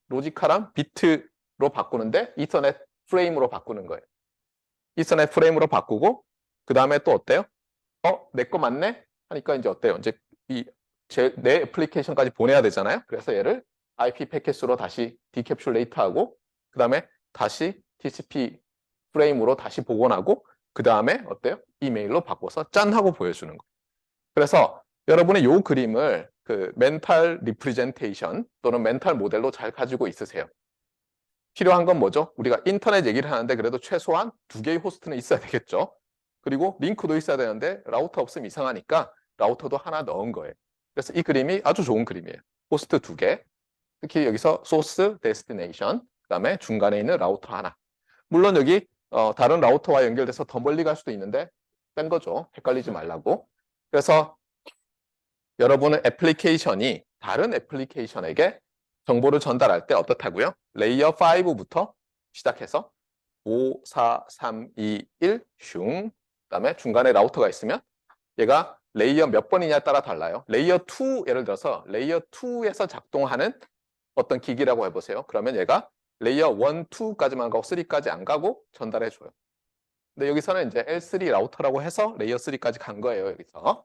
로지컬한 비트로 바꾸는데 이서넷 프레임으로 바꾸는 거예요. 이서넷 프레임으로 바꾸고 그 다음에 또 어때요? 내 거 맞네? 하니까 이제 어때요? 이제 내 애플리케이션까지 보내야 되잖아요. 그래서 얘를 IP 패킷으로 다시 디캡슐레이트하고 그 다음에 다시 TCP 프레임으로 다시 복원하고 그 다음에 어때요? 이메일로 바꿔서 짠 하고 보여주는 거예요. 그래서 여러분의 이 그림을 그 멘탈 리프레젠테이션 또는 멘탈 모델로 잘 가지고 있으세요. 필요한 건 뭐죠? 우리가 인터넷 얘기를 하는데 그래도 최소한 2개의 호스트는 있어야 되겠죠. 그리고 링크도 있어야 되는데 라우터 없으면 이상하니까 라우터도 하나 넣은 거예요. 그래서 이 그림이 아주 좋은 그림이에요. 호스트 2개. 특히 여기서 소스, 데스티네이션, 그다음에 중간에 있는 라우터 하나. 물론 여기 다른 라우터와 연결돼서 더 멀리 갈 수도 있는데 뺀 거죠. 헷갈리지 말라고. 그래서 여러분의 애플리케이션이 다른 애플리케이션에게 정보를 전달할 때 어떻다고요? 레이어 5부터 시작해서 5, 4, 3, 2, 1, 슝. 그다음에 중간에 라우터가 있으면 얘가 레이어 몇 번이냐에 따라 달라요. 레이어 2 예를 들어서 레이어 2에서 작동하는 어떤 기기라고 해보세요. 그러면 얘가 레이어 1, 2까지만 가고 3까지 안 가고 전달해 줘요. 근데 여기서는 이제 L3 라우터라고 해서 레이어 3까지 간 거예요. 여기서.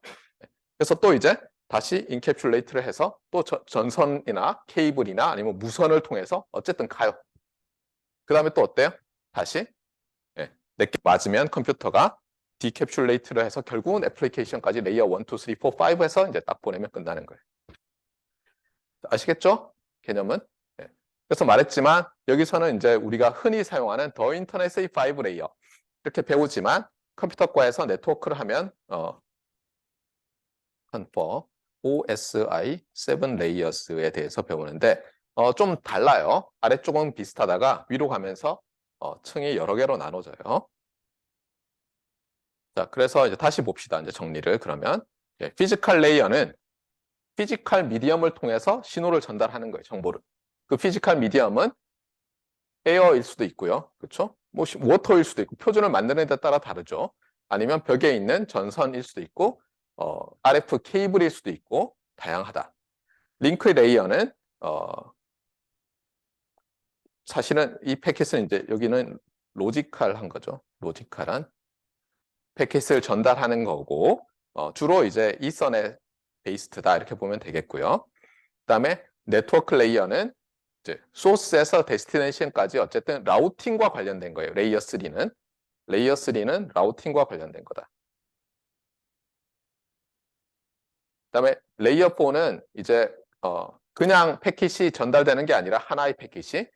그래서 또 이제 다시 인캡슐레이트를 해서 또 전선이나 케이블이나 아니면 무선을 통해서 어쨌든 가요. 그 다음에 또 어때요? 다시 내게 맞으면 컴퓨터가 디캡슐레이트를 해서 결국은 애플리케이션까지 레이어 1, 2, 3, 4, 5에서 이제 딱 보내면 끝나는 거예요. 아시겠죠? 개념은? 그래서 말했지만 여기서는 이제 우리가 흔히 사용하는 더 인터넷의 5 레이어 이렇게 배우지만 컴퓨터과에서 네트워크를 하면 컨퍼 OSI 7 레이어스에 대해서 배우는데 좀 달라요. 아래쪽은 비슷하다가 위로 가면서 층이 여러 개로 나눠져요. 자, 그래서 이제 다시 봅시다. 이제 정리를 그러면 피지컬 레이어는 피지컬 미디엄을 통해서 신호를 전달하는 거예요. 정보를. 그 피지컬 미디엄은 에어일 수도 있고요. 그렇죠? 뭐 워터일 수도 있고 표준을 만드는 데 따라 다르죠. 아니면 벽에 있는 전선일 수도 있고 RF 케이블일 수도 있고 다양하다. 링크 레이어는 사실은 이 패킷은 이제 여기는 로지컬한 거죠. 로지컬한 패킷을 전달하는 거고 주로 이제 이서넷 베이스드다 이렇게 보면 되겠고요. 그다음에 네트워크 레이어는 이제 소스에서 데스티네이션까지 어쨌든 라우팅과 관련된 거예요. 레이어 3는. 레이어 3는 라우팅과 관련된 거다. 그다음에 레이어 4는 이제 그냥 패킷이 전달되는 게 아니라 하나의 패킷이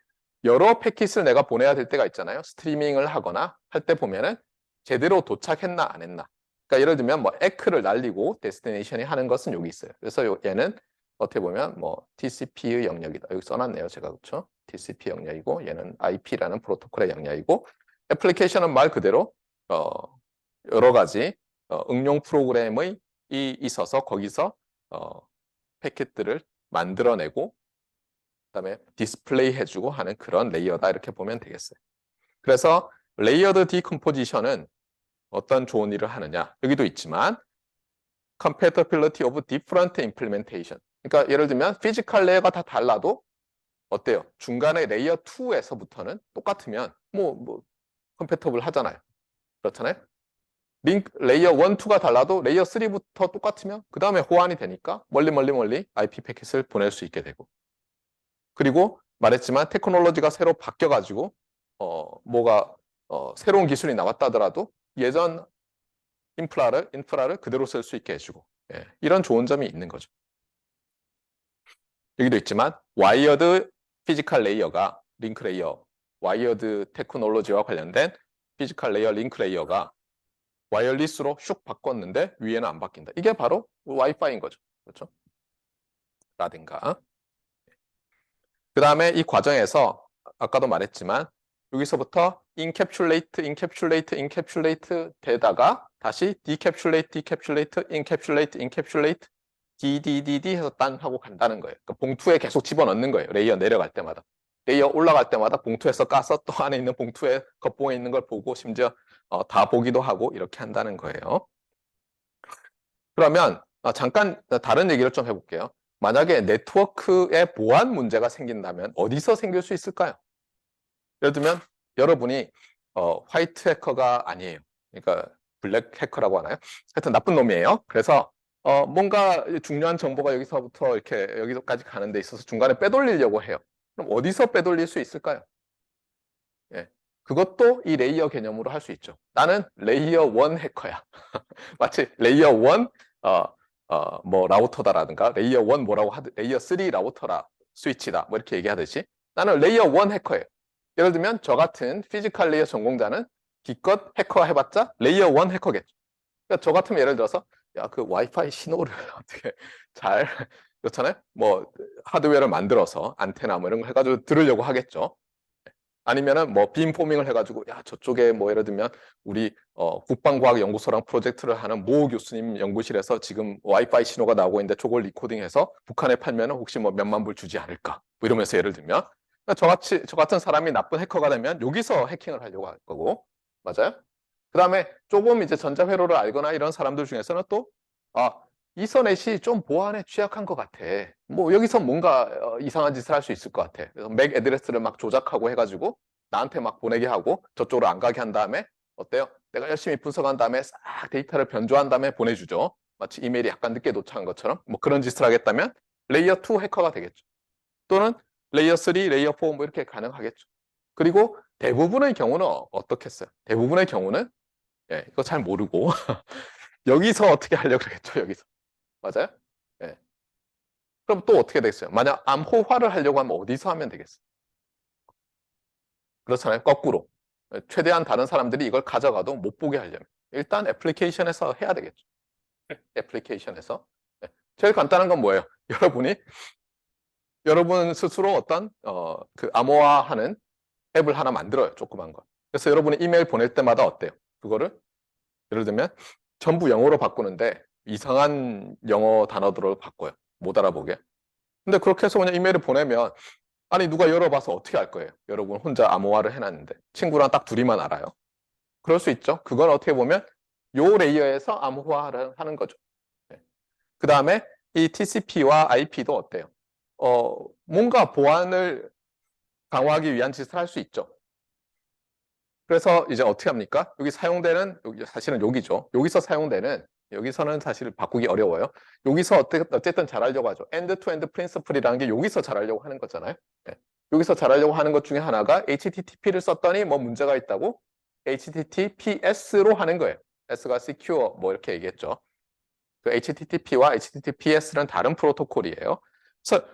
여러 패킷을 내가 보내야 될 때가 있잖아요. 스트리밍을 하거나 할 때 보면은 제대로 도착했나 안 했나. 그러니까 예를 들면 뭐 에크를 날리고 데스티네이션이 하는 것은 여기 있어요. 그래서 얘는 어떻게 보면 뭐 TCP의 영역이다. 여기 써놨네요. 제가 그렇죠? TCP 영역이고 얘는 IP라는 프로토콜의 영역이고 애플리케이션은 말 그대로 여러 가지 응용 프로그램의 이 있어서 거기서 패킷들을 만들어내고 그다음에 디스플레이 해주고 하는 그런 레이어다 이렇게 보면 되겠어요. 그래서 레이어드 디컴포지션은 어떤 좋은 일을 하느냐 여기도 있지만 compatibility of different implementation 그러니까 예를 들면 피지컬 레이어가 다 달라도 어때요? 중간에 레이어 2에서부터는 똑같으면 뭐 compatible 하잖아요. 그렇잖아요. 레이어 1, 2가 달라도 레이어 3부터 똑같으면 그 다음에 호환이 되니까 멀리 IP 패킷을 보낼 수 있게 되고 그리고 말했지만 테크놀로지가 새로 바뀌어가지고 뭐가 새로운 기술이 나왔다더라도 예전 인프라를 그대로 쓸 수 있게 해주고 예, 이런 좋은 점이 있는 거죠. 여기도 있지만 와이어드 피지컬 레이어가 링크 레이어 와이어드 테크놀로지와 관련된 피지컬 레이어 링크 레이어가 와이어리스로 슉 바꿨는데 위에는 안 바뀐다. 이게 바로 와이파이인 거죠. 그렇죠? 라든가. 그 다음에 이 과정에서 아까도 말했지만 여기서부터 encapsulate 되다가 다시 decapsulate, encapsulate, DDDD 해서 딴 하고 간다는 거예요. 그러니까 봉투에 계속 집어넣는 거예요. 레이어 내려갈 때마다. 레이어 올라갈 때마다 봉투에서 까서 또 안에 있는 봉투에 겉봉에 있는 걸 보고 심지어 다 보기도 하고 이렇게 한다는 거예요. 그러면 잠깐 다른 얘기를 좀 해볼게요. 만약에 네트워크에 보안 문제가 생긴다면 어디서 생길 수 있을까요? 예를 들면 여러분이 화이트 해커가 아니에요. 그러니까 블랙 해커라고 하나요? 하여튼 나쁜 놈이에요. 그래서 뭔가 중요한 정보가 여기서부터 이렇게 여기서까지 가는 데 있어서 중간에 빼돌리려고 해요. 그럼 어디서 빼돌릴 수 있을까요? 예. 그것도 이 레이어 개념으로 할 수 있죠. 나는 레이어 1 해커야. 마치 레이어 1 뭐 라우터다라든가 레이어 1 뭐라고 레이어 3 라우터라 스위치다 뭐 이렇게 얘기하듯이 나는 레이어 1 해커예요. 예를 들면 저 같은 피지컬 레이어 전공자는 기껏 해커 해봤자 레이어 1 해커겠죠. 그러니까 저 같으면 예를 들어서 야 그 와이파이 신호를 어떻게 잘 그렇잖아요. 뭐 하드웨어를 만들어서 안테나 뭐 이런 거 해가지고 들으려고 하겠죠. 아니면은 뭐 빔포밍을 해가지고 야 저쪽에 뭐 예를 들면 우리 국방과학연구소랑 프로젝트를 하는 모 교수님 연구실에서 지금 와이파이 신호가 나오고 있는데 저걸 리코딩해서 북한에 팔면은 혹시 뭐 몇만 불 주지 않을까 뭐 이러면서 예를 들면 그러니까 저 같은 사람이 나쁜 해커가 되면 여기서 해킹을 하려고 할 거고 맞아요? 그 다음에 조금 이제 전자회로를 알거나 이런 사람들 중에서는 또 이서넷이 좀 보안에 취약한 것 같아. 뭐 여기서 뭔가 이상한 짓을 할 수 있을 것 같아. 그래서 맥 애드레스를 막 조작하고 해가지고 나한테 막 보내게 하고 저쪽으로 안 가게 한 다음에 어때요? 내가 열심히 분석한 다음에 싹 데이터를 변조한 다음에 보내주죠. 마치 이메일이 약간 늦게 도착한 것처럼 뭐 그런 짓을 하겠다면 레이어 2 해커가 되겠죠. 또는 레이어 3, 레이어 4 뭐 이렇게 가능하겠죠. 그리고 대부분의 경우는 어떻겠어요? 대부분의 경우는 이거 잘 모르고 여기서 어떻게 하려고 그러겠죠. 여기서. 맞아요? 예. 그럼 또 어떻게 되겠어요? 만약 암호화를 하려고 하면 어디서 하면 되겠어요? 그렇잖아요. 거꾸로. 최대한 다른 사람들이 이걸 가져가도 못 보게 하려면. 일단 애플리케이션에서 해야 되겠죠. 애플리케이션에서. 제일 간단한 건 뭐예요? 여러분 스스로 어떤 그 암호화하는 앱을 하나 만들어요. 조그만 거. 그래서 여러분이 이메일 보낼 때마다 어때요? 그거를 예를 들면 전부 영어로 바꾸는데 이상한 영어 단어들을 바꿔요. 못 알아보게. 근데 그렇게 해서 그냥 이메일을 보내면 아니 누가 열어봐서 어떻게 알 거예요? 여러분 혼자 암호화를 해놨는데 친구랑 딱 둘이만 알아요. 그럴 수 있죠. 그건 어떻게 보면 요 레이어에서 암호화를 하는 거죠. 그 다음에 이 TCP와 IP도 어때요? 뭔가 보안을 강화하기 위한 짓을 할 수 있죠. 그래서 이제 어떻게 합니까? 여기 사용되는 사실은 여기죠. 여기서 사용되는 여기서는 사실 바꾸기 어려워요. 여기서 어쨌든 잘하려고 하죠. end-to-end principle이라는 게 여기서 잘하려고 하는 거잖아요. 네. 여기서 잘하려고 하는 것 중에 하나가 HTTP를 썼더니 뭐 문제가 있다고 HTTPS로 하는 거예요. S가 secure 뭐 이렇게 얘기했죠. 그 HTTP와 HTTPS는 다른 프로토콜이에요. 그래서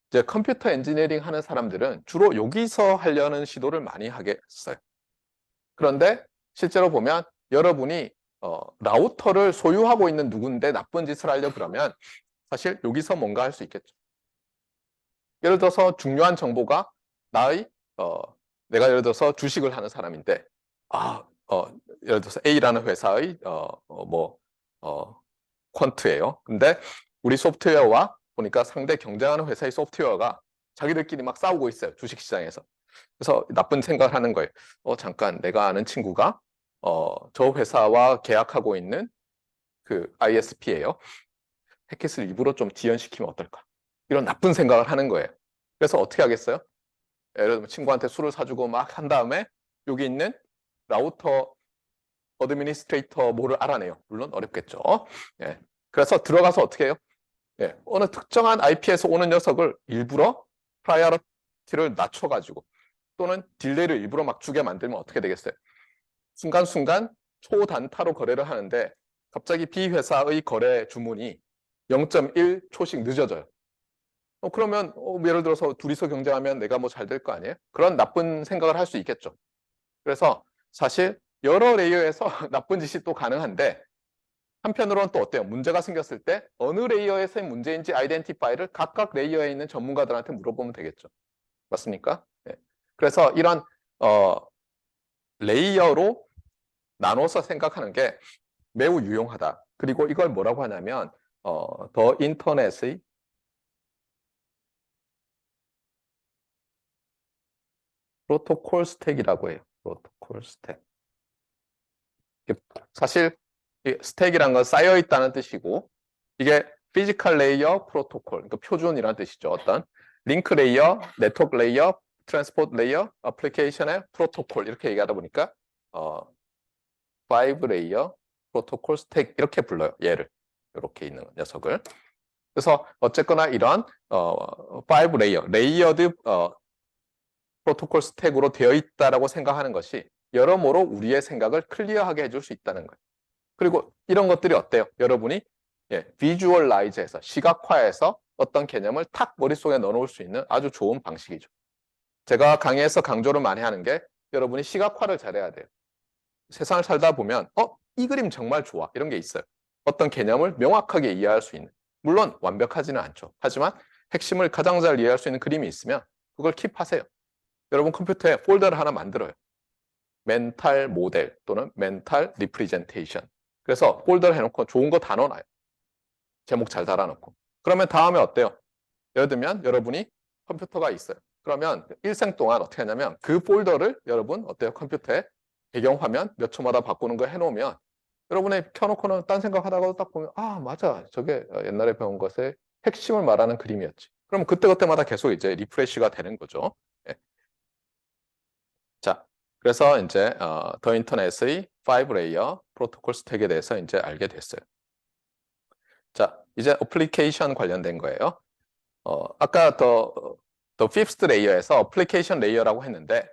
이제 컴퓨터 엔지니어링 하는 사람들은 주로 여기서 하려는 시도를 많이 하겠어요. 그런데 실제로 보면 여러분이 라우터를 소유하고 있는 누군데 나쁜 짓을 하려 그러면 사실 여기서 뭔가 할 수 있겠죠. 예를 들어서 중요한 정보가 나의 내가 예를 들어서 주식을 하는 사람인데 예를 들어서 A라는 회사의 퀀트예요. 근데 우리 소프트웨어와 보니까 상대 경쟁하는 회사의 소프트웨어가 자기들끼리 막 싸우고 있어요. 주식시장에서. 그래서 나쁜 생각을 하는 거예요. 잠깐 내가 아는 친구가 저 회사와 계약하고 있는 그 ISP예요. 패킷을 일부러 좀 지연시키면 어떨까? 이런 나쁜 생각을 하는 거예요. 그래서 어떻게 하겠어요? 예를 들면 친구한테 술을 사주고 막 한 다음에 여기 있는 라우터 어드미니스트레이터 뭐를 알아내요. 물론 어렵겠죠. 예. 그래서 들어가서 어떻게 해요? 예. 어느 특정한 IP에서 오는 녀석을 일부러 프라이어리티를 낮춰가지고 또는 딜레이를 일부러 막 주게 만들면 어떻게 되겠어요? 순간순간 초단타로 거래를 하는데 갑자기 B 회사의 거래 주문이 0.1초씩 늦어져요. 그러면 예를 들어서 둘이서 경쟁하면 내가 뭐 잘 될 거 아니에요? 그런 나쁜 생각을 할 수 있겠죠. 그래서 사실 여러 레이어에서 나쁜 짓이 또 가능한데 한편으로는 또 어때요? 문제가 생겼을 때 어느 레이어에서의 문제인지 아이덴티파이를 각각 레이어에 있는 전문가들한테 물어보면 되겠죠. 맞습니까? 네. 그래서 이런 레이어로 나눠서 생각하는 게 매우 유용하다. 그리고 이걸 뭐라고 하냐면 더 인터넷의 프로토콜 스택이라고 해요. 프로토콜 스택. 사실 스택이란 건 쌓여 있다는 뜻이고 이게 피지컬 레이어 프로토콜, 그러니까 표준이라는 뜻이죠. 어떤 링크 레이어, 네트워크 레이어, 트랜스포트 레이어, 어플리케이션의 프로토콜 이렇게 얘기하다 보니까 5 레이어 프로토콜 스택 이렇게 불러요. 얘를 이렇게 있는 녀석을. 그래서 어쨌거나 이런 5 레이어, 레이어드 프로토콜 스택으로 되어 있다라고 생각하는 것이 여러모로 우리의 생각을 클리어하게 해줄 수 있다는 거예요. 그리고 이런 것들이 어때요? 여러분이 비주얼라이즈해서 시각화해서 어떤 개념을 탁 머릿속에 넣어놓을 수 있는 아주 좋은 방식이죠. 제가 강의에서 강조를 많이 하는 게 여러분이 시각화를 잘해야 돼요. 세상을 살다 보면 이 그림 정말 좋아 이런 게 있어요. 어떤 개념을 명확하게 이해할 수 있는 물론 완벽하지는 않죠. 하지만 핵심을 가장 잘 이해할 수 있는 그림이 있으면 그걸 킵하세요. 여러분 컴퓨터에 폴더를 하나 만들어요. 멘탈 모델 또는 멘탈 리프레젠테이션. 그래서 폴더를 해놓고 좋은 거 다 넣어놔요. 제목 잘 달아놓고. 그러면 다음에 어때요? 예를 들면 여러분이 컴퓨터가 있어요. 그러면 일생 동안 어떻게 하냐면 그 폴더를 여러분 어때요? 컴퓨터에 배경화면 몇 초마다 바꾸는 거 해놓으면 여러분이 켜놓고는 딴 생각하다가도 딱 보면 맞아. 저게 옛날에 배운 것의 핵심을 말하는 그림이었지. 그럼 그때그때마다 계속 이제 리프레시가 되는 거죠. 예. 자, 그래서 이제 더 인터넷의 5 레이어 프로토콜 스택에 대해서 이제 알게 됐어요. 자, 이제 어플리케이션 관련된 거예요. 아까 더 fifth 레이어에서 어플리케이션 레이어라고 했는데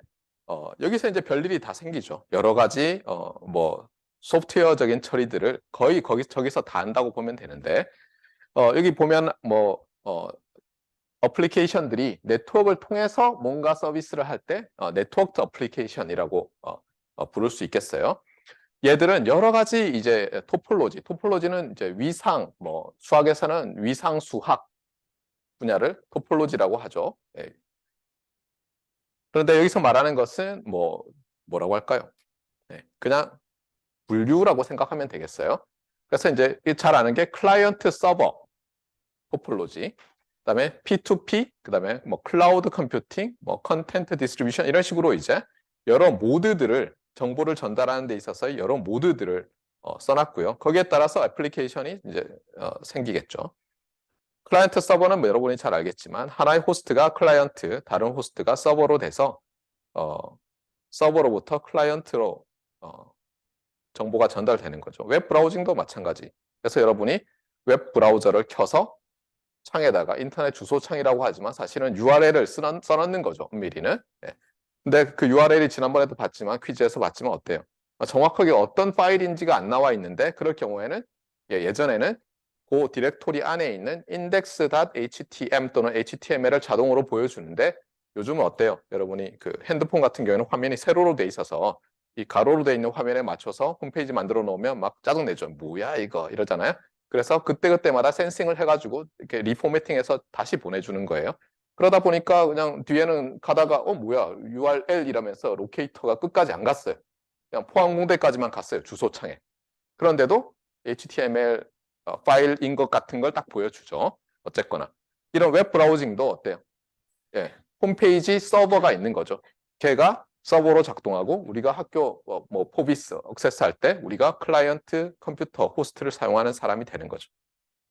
여기서 이제 별일이 다 생기죠. 여러 가지 뭐 소프트웨어적인 처리들을 거의 저기서 다 한다고 보면 되는데 여기 보면 뭐 어플리케이션들이 네트워크를 통해서 뭔가 서비스를 할 때 네트워크 어플리케이션이라고 부를 수 있겠어요. 얘들은 여러 가지 이제 토폴로지는 이제 위상, 뭐 수학에서는 위상 수학 분야를 토폴로지라고 하죠. 예. 그런데 여기서 말하는 것은 뭐라고 할까요? 네, 그냥 분류라고 생각하면 되겠어요. 그래서 이제 잘 아는 게 클라이언트 서버 토폴로지, 그다음에 P2P, 그다음에 뭐 클라우드 컴퓨팅, 뭐 컨텐트 디스트리뷰션 이런 식으로 이제 여러 모드들을 정보를 전달하는 데 있어서 여러 모드들을 써놨고요. 거기에 따라서 애플리케이션이 이제 생기겠죠. 클라이언트 서버는 뭐 여러분이 잘 알겠지만 하나의 호스트가 클라이언트, 다른 호스트가 서버로 돼서 서버로부터 클라이언트로 정보가 전달되는 거죠. 웹 브라우징도 마찬가지. 그래서 여러분이 웹 브라우저를 켜서 창에다가 인터넷 주소 창이라고 하지만 사실은 URL을 써넣는 거죠. 엄밀히는. 네. 근데 그 URL이 지난번에도 봤지만 퀴즈에서 봤지만 어때요? 정확하게 어떤 파일인지가 안 나와 있는데 그럴 경우에는 예전에는 그 디렉토리 안에 있는 index.htm 또는 html을 자동으로 보여주는데 요즘은 어때요? 여러분이 그 핸드폰 같은 경우에는 화면이 세로로 돼 있어서 이 가로로 돼 있는 화면에 맞춰서 홈페이지 만들어 놓으면 막 짜증내죠. 뭐야 이거 이러잖아요. 그래서 그때그때마다 센싱을 해가지고 이렇게 리포매팅해서 다시 보내주는 거예요. 그러다 보니까 그냥 뒤에는 가다가 뭐야 URL 이러면서 로케이터가 끝까지 안 갔어요. 그냥 포항공대까지만 갔어요. 주소창에. 그런데도 HTML 파일인 것 같은 걸 딱 보여주죠. 어쨌거나 이런 웹 브라우징도 어때요? 예, 홈페이지 서버가 있는 거죠. 걔가 서버로 작동하고 우리가 학교 뭐 포비스 액세스 할 때 우리가 클라이언트 컴퓨터 호스트를 사용하는 사람이 되는 거죠.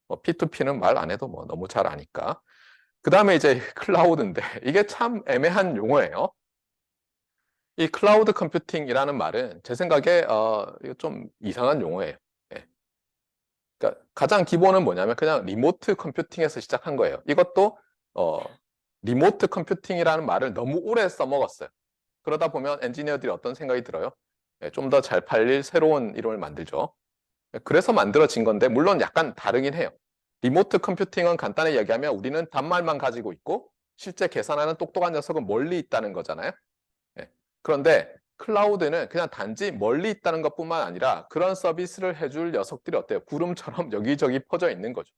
P2P는 말 안 해도 뭐 너무 잘 아니까. 그 다음에 이제 클라우드인데 이게 참 애매한 용어예요. 이 클라우드 컴퓨팅이라는 말은 제 생각에 이거 좀 이상한 용어예요. 예. 그러니까 가장 기본은 뭐냐면 그냥 리모트 컴퓨팅에서 시작한 거예요. 이것도 리모트 컴퓨팅이라는 말을 너무 오래 써먹었어요. 그러다 보면 엔지니어들이 어떤 생각이 들어요? 좀 더 잘 팔릴 새로운 이름을 만들죠. 그래서 만들어진 건데 물론 약간 다르긴 해요. 리모트 컴퓨팅은 간단히 얘기하면 우리는 단말만 가지고 있고 실제 계산하는 똑똑한 녀석은 멀리 있다는 거잖아요. 예. 그런데 클라우드는 그냥 단지 멀리 있다는 것뿐만 아니라 그런 서비스를 해줄 녀석들이 어때요? 구름처럼 여기저기 퍼져 있는 거죠.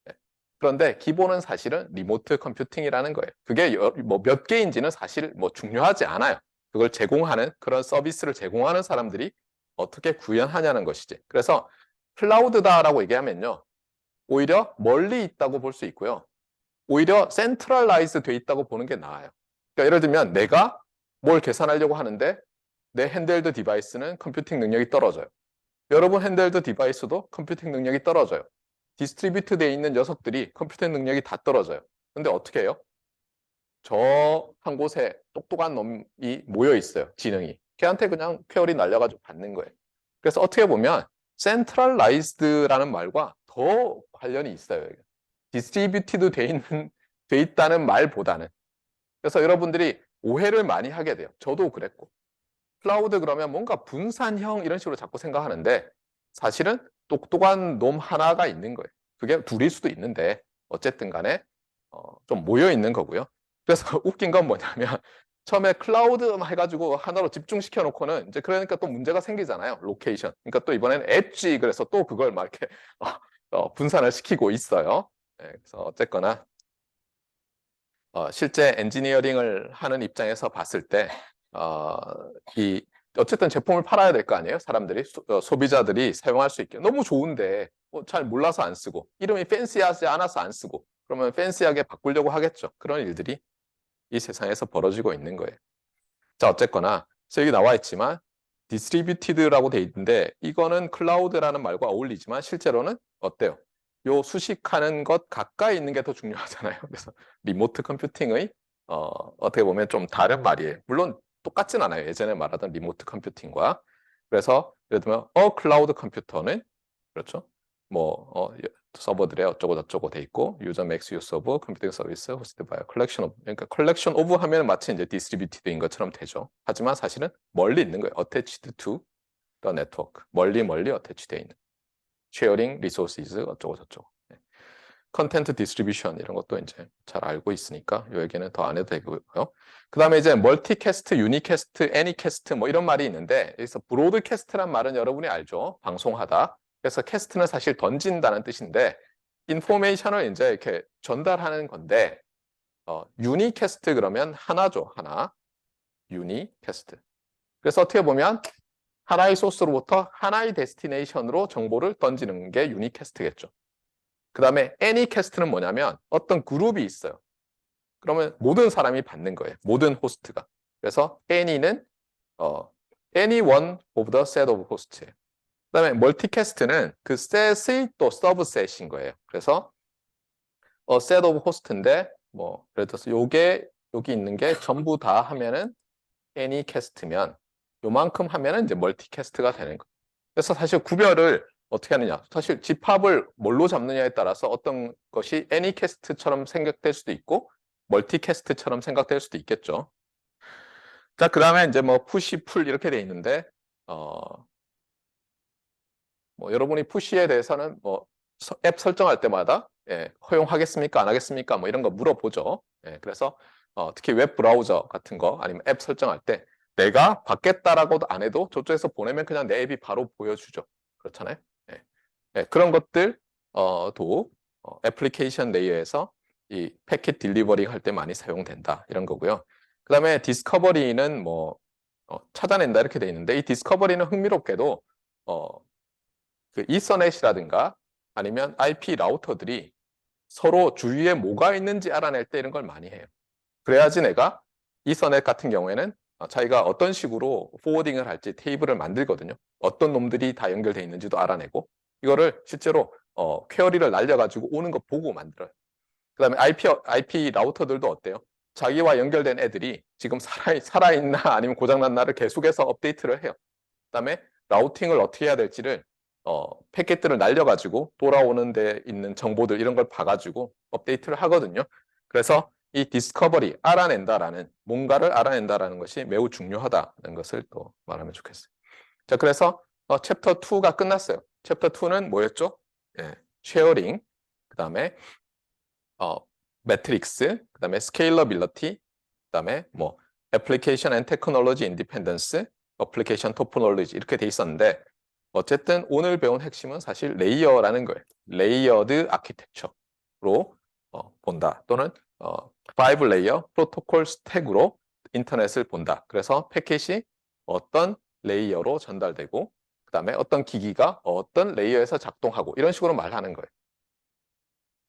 예. 그런데 기본은 사실은 리모트 컴퓨팅이라는 거예요. 그게 뭐 몇 개인지는 사실 뭐 중요하지 않아요. 그걸 제공하는 그런 서비스를 제공하는 사람들이 어떻게 구현하냐는 것이지. 그래서 클라우드다라고 얘기하면요. 오히려 멀리 있다고 볼 수 있고요. 오히려 센트럴라이즈 돼 있다고 보는 게 나아요. 그러니까 예를 들면 내가 뭘 계산하려고 하는데 내 핸드헬드 디바이스는 컴퓨팅 능력이 떨어져요. 여러분 핸드헬드 디바이스도 컴퓨팅 능력이 떨어져요. 디스트리뷰트 돼 있는 녀석들이 컴퓨팅 능력이 다 떨어져요. 근데 어떻게 해요? 저 한 곳에 똑똑한 놈이 모여 있어요. 지능이. 걔한테 그냥 퀘어리 날려가지고 받는 거예요. 그래서 어떻게 보면 centralized라는 말과 더 관련이 있어요. 디스트리뷰티드 돼 있다는 말보다는. 그래서 여러분들이 오해를 많이 하게 돼요. 저도 그랬고. 클라우드 그러면 뭔가 분산형 이런 식으로 자꾸 생각하는데 사실은 똑똑한 놈 하나가 있는 거예요. 그게 둘일 수도 있는데 어쨌든 간에 좀 모여 있는 거고요. 그래서 웃긴 건 뭐냐면 처음에 클라우드만 해가지고 하나로 집중시켜 놓고는 이제 그러니까 또 문제가 생기잖아요. 로케이션. 그러니까 또 이번에는 엣지 그래서 또 그걸 막 이렇게 분산을 시키고 있어요. 네, 그래서 어쨌거나 실제 엔지니어링을 하는 입장에서 봤을 때, 이, 어쨌든 제품을 팔아야 될 거 아니에요? 사람들이, 소비자들이 사용할 수 있게. 너무 좋은데, 잘 몰라서 안 쓰고, 이름이 팬시하지 않아서 안 쓰고, 그러면 팬시하게 바꾸려고 하겠죠. 그런 일들이 이 세상에서 벌어지고 있는 거예요. 자, 어쨌거나, 여기 나와 있지만, 디스트리뷰티드라고 돼 있는데, 이거는 클라우드라는 말과 어울리지만, 실제로는 어때요? 요 수식하는 것 가까이 있는 게 더 중요하잖아요. 그래서 리모트 컴퓨팅의 어떻게 보면 좀 다른 말이에요. 물론 똑같진 않아요. 예전에 말하던 리모트 컴퓨팅과. 그래서 예를 들면 클라우드 컴퓨터는 그렇죠. 뭐 서버들에 어쩌고 저쩌고 돼 있고 유저 맥스 유스 오브 컴퓨팅 서비스 호스트 바이 컬렉션 오브 그러니까 컬렉션 오브 하면 마치 이제 디스트리뷰티드인 것처럼 되죠. 하지만 사실은 멀리 있는 거예요. attached to the network. 멀리 attach 돼 있는. sharing resources 어쩌고 저쩌고. 컨텐트 디스트리뷰션 이런 것도 이제 잘 알고 있으니까 이 얘기는 더 안 해도 되고요. 그 다음에 이제 멀티캐스트, 유니캐스트, 애니캐스트 뭐 이런 말이 있는데 여기서 브로드캐스트란 말은 여러분이 알죠. 방송하다. 그래서 캐스트는 사실 던진다는 뜻인데 인포메이션을 이제 이렇게 전달하는 건데 유니캐스트 그러면 하나죠. 하나. 유니캐스트. 그래서 어떻게 보면 하나의 소스로부터 하나의 데스티네이션으로 정보를 던지는 게 유니캐스트겠죠. 그 다음에 애니캐스트는 뭐냐면 어떤 그룹이 있어요. 그러면 모든 사람이 받는 거예요. 모든 호스트가. 그래서 any는 any one of the set of host예요. 그 다음에 멀티캐스트는 그 set의 또 서브셋인 거예요. 그래서 set of host인데 뭐 예를 들어서 요게 여기 있는 게 전부 다 하면은 any 캐스트면 요만큼 하면은 이제 멀티캐스트가 되는 거예요. 그래서 사실 구별을 어떻게 하느냐. 사실 집합을 뭘로 잡느냐에 따라서 어떤 것이 애니캐스트처럼 생각될 수도 있고 멀티캐스트처럼 생각될 수도 있겠죠. 자, 그 다음에 이제 뭐 푸시, 풀 이렇게 돼 있는데 뭐 여러분이 푸시에 대해서는 뭐 앱 설정할 때마다 허용하겠습니까? 안 하겠습니까? 뭐 이런 거 물어보죠. 그래서 특히 웹 브라우저 같은 거 아니면 앱 설정할 때 내가 받겠다라고도 안 해도 저쪽에서 보내면 그냥 내 앱이 바로 보여주죠. 그렇잖아요. 그런 것들 도 애플리케이션 레이어에서 이 패킷 딜리버링 할 때 많이 사용된다 이런 거고요. 그 다음에 디스커버리는 뭐 찾아낸다 이렇게 돼 있는데 이 디스커버리는 흥미롭게도 그 이서넷이라든가 아니면 IP 라우터들이 서로 주위에 뭐가 있는지 알아낼 때 이런 걸 많이 해요. 그래야지 내가 이서넷 같은 경우에는 자기가 어떤 식으로 포워딩을 할지 테이블을 만들거든요. 어떤 놈들이 다 연결돼 있는지도 알아내고 이거를 실제로 퀘어리를 날려가지고 오는 거 보고 만들어요. 그 다음에 IP 라우터들도 어때요? 자기와 연결된 애들이 지금 살아있나 아니면 고장났나를 계속해서 업데이트를 해요. 그 다음에 라우팅을 어떻게 해야 될지를 패킷들을 날려가지고 돌아오는 데 있는 정보들 이런 걸 봐가지고 업데이트를 하거든요. 그래서 이 디스커버리, 알아낸다라는 뭔가를 알아낸다라는 것이 매우 중요하다는 것을 또 말하면 좋겠어요. 자, 그래서 챕터 2가 끝났어요. 챕터 2는 뭐였죠? 쉐어링, 그 다음에 매트릭스, 그 다음에 스케일러빌리티, 그 다음에 뭐 애플리케이션 앤 테크놀로지 인디펜던스, 어플리케이션 토포놀로지 이렇게 돼 있었는데 어쨌든 오늘 배운 핵심은 사실 레이어라는 거예요. 레이어드 아키텍처로 본다. 또는 5 레이어 프로토콜 스택으로 인터넷을 본다. 그래서 패킷이 어떤 레이어로 전달되고 그 다음에 어떤 기기가 어떤 레이어에서 작동하고 이런 식으로 말하는 거예요.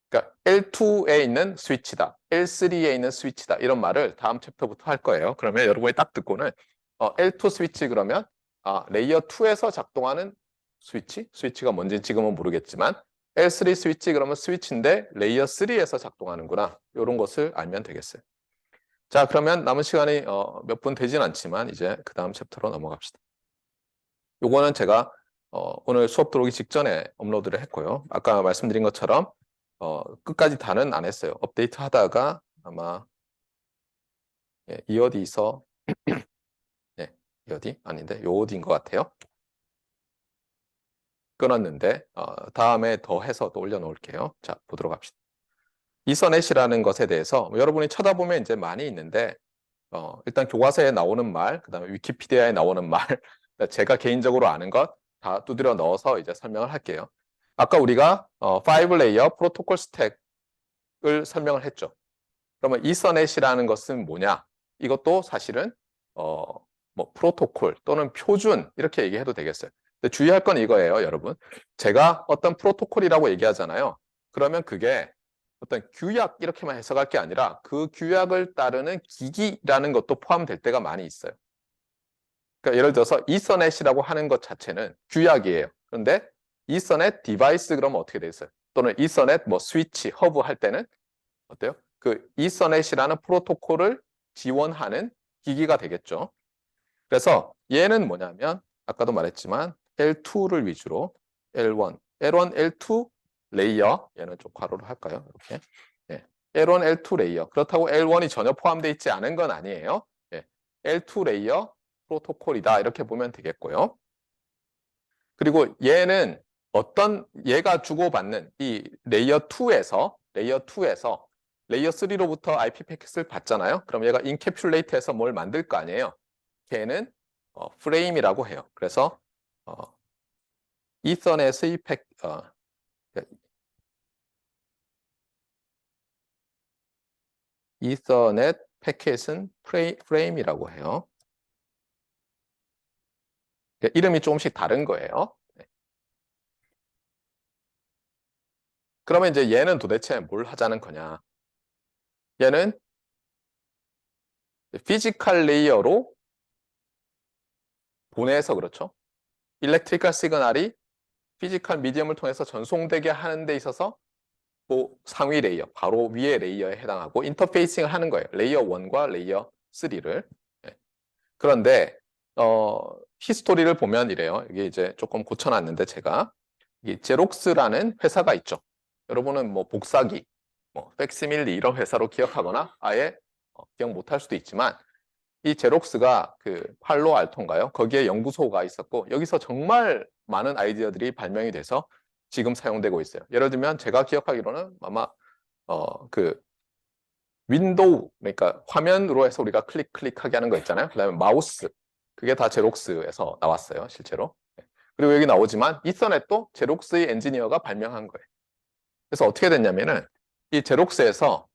그러니까 L2에 있는 스위치다. L3에 있는 스위치다. 이런 말을 다음 챕터부터 할 거예요. 그러면 여러분이 딱 듣고는 L2 스위치 그러면 레이어 2에서 작동하는 스위치? 스위치가 뭔지 지금은 모르겠지만 L3 스위치 그러면 스위치인데 레이어 3에서 작동하는구나. 이런 것을 알면 되겠어요. 자, 그러면 남은 시간이 몇 분 되진 않지만 이제 그 다음 챕터로 넘어갑시다. 요거는 제가 오늘 수업 들어오기 직전에 업로드를 했고요. 아까 말씀드린 것처럼 끝까지 다는 안 했어요. 업데이트 하다가 아마 이 어디서 네, 이 어디? 아닌데 요 어디인 것 같아요. 끊었는데 다음에 더 해서 또 올려놓을게요. 자, 보도록 합시다. 이서넷이라는 것에 대해서 여러분이 쳐다보면 이제 많이 있는데 일단 교과서에 나오는 말, 그다음에 위키피디아에 나오는 말, 제가 개인적으로 아는 것 다 두드려 넣어서 이제 설명을 할게요. 아까 우리가 5 레이어 프로토콜 스택을 설명을 했죠. 그러면 이서넷이라는 것은 뭐냐? 이것도 사실은 뭐 프로토콜 또는 표준 이렇게 얘기해도 되겠어요. 근데 주의할 건 이거예요, 여러분. 제가 어떤 프로토콜이라고 얘기하잖아요. 그러면 그게 어떤 규약 이렇게만 해석할 게 아니라 그 규약을 따르는 기기라는 것도 포함될 때가 많이 있어요. 그러니까 예를 들어서 이서넷이라고 하는 것 자체는 규약이에요. 그런데 이서넷 디바이스 그러면 어떻게 돼 있어요? 또는 이서넷 뭐 스위치, 허브 할 때는 어때요? 그 이서넷이라는 프로토콜을 지원하는 기기가 되겠죠. 그래서 얘는 뭐냐면 아까도 말했지만 L2를 위주로 L1, L2 레이어 얘는 좀 괄호로 할까요? 이렇게 L1, L2 레이어 그렇다고 L1이 전혀 포함되어 있지 않은 건 아니에요. L2 레이어 프로토콜이다 이렇게 보면 되겠고요. 그리고 얘는 얘가 주고받는 이 레이어 2에서 레이어 3로부터 IP 패킷을 받잖아요. 그럼 얘가 인캡슐레이트해서 뭘 만들 거 아니에요. 걔는 프레임이라고 해요. 그래서 이서넷의 이서넷 패킷은 프레임이라고 해요. 그러니까 이름이 조금씩 다른 거예요. 그러면 이제 얘는 도대체 뭘 하자는 거냐? 얘는 피지컬 레이어로 보내서 그렇죠. 일렉트리컬 시그널이 피지컬 미디엄을 통해서 전송되게 하는 데 있어서 그 상위 레이어, 바로 위의 레이어에 해당하고 인터페이싱을 하는 거예요. 레이어 1과 레이어 3를. 그런데 히스토리를 보면 이래요. 이게 이제 조금 고쳐놨는데 제가 이 제록스라는 회사가 있죠. 여러분은 뭐 복사기, 뭐 팩시밀리 이런 회사로 기억하거나 아예 기억 못할 수도 있지만 이 제록스가 그 팔로알토인가요? 거기에 연구소가 있었고 여기서 정말 많은 아이디어들이 발명이 돼서 지금 사용되고 있어요. 예를 들면 제가 기억하기로는 아마 그 윈도우 그러니까 화면으로 해서 우리가 클릭하게 하는 거 있잖아요. 그다음에 마우스 그게 다 제록스에서 나왔어요, 실제로. 그리고 여기 나오지만 이서넷도 제록스의 엔지니어가 발명한 거예요. 그래서 어떻게 됐냐면은 이 제록스에서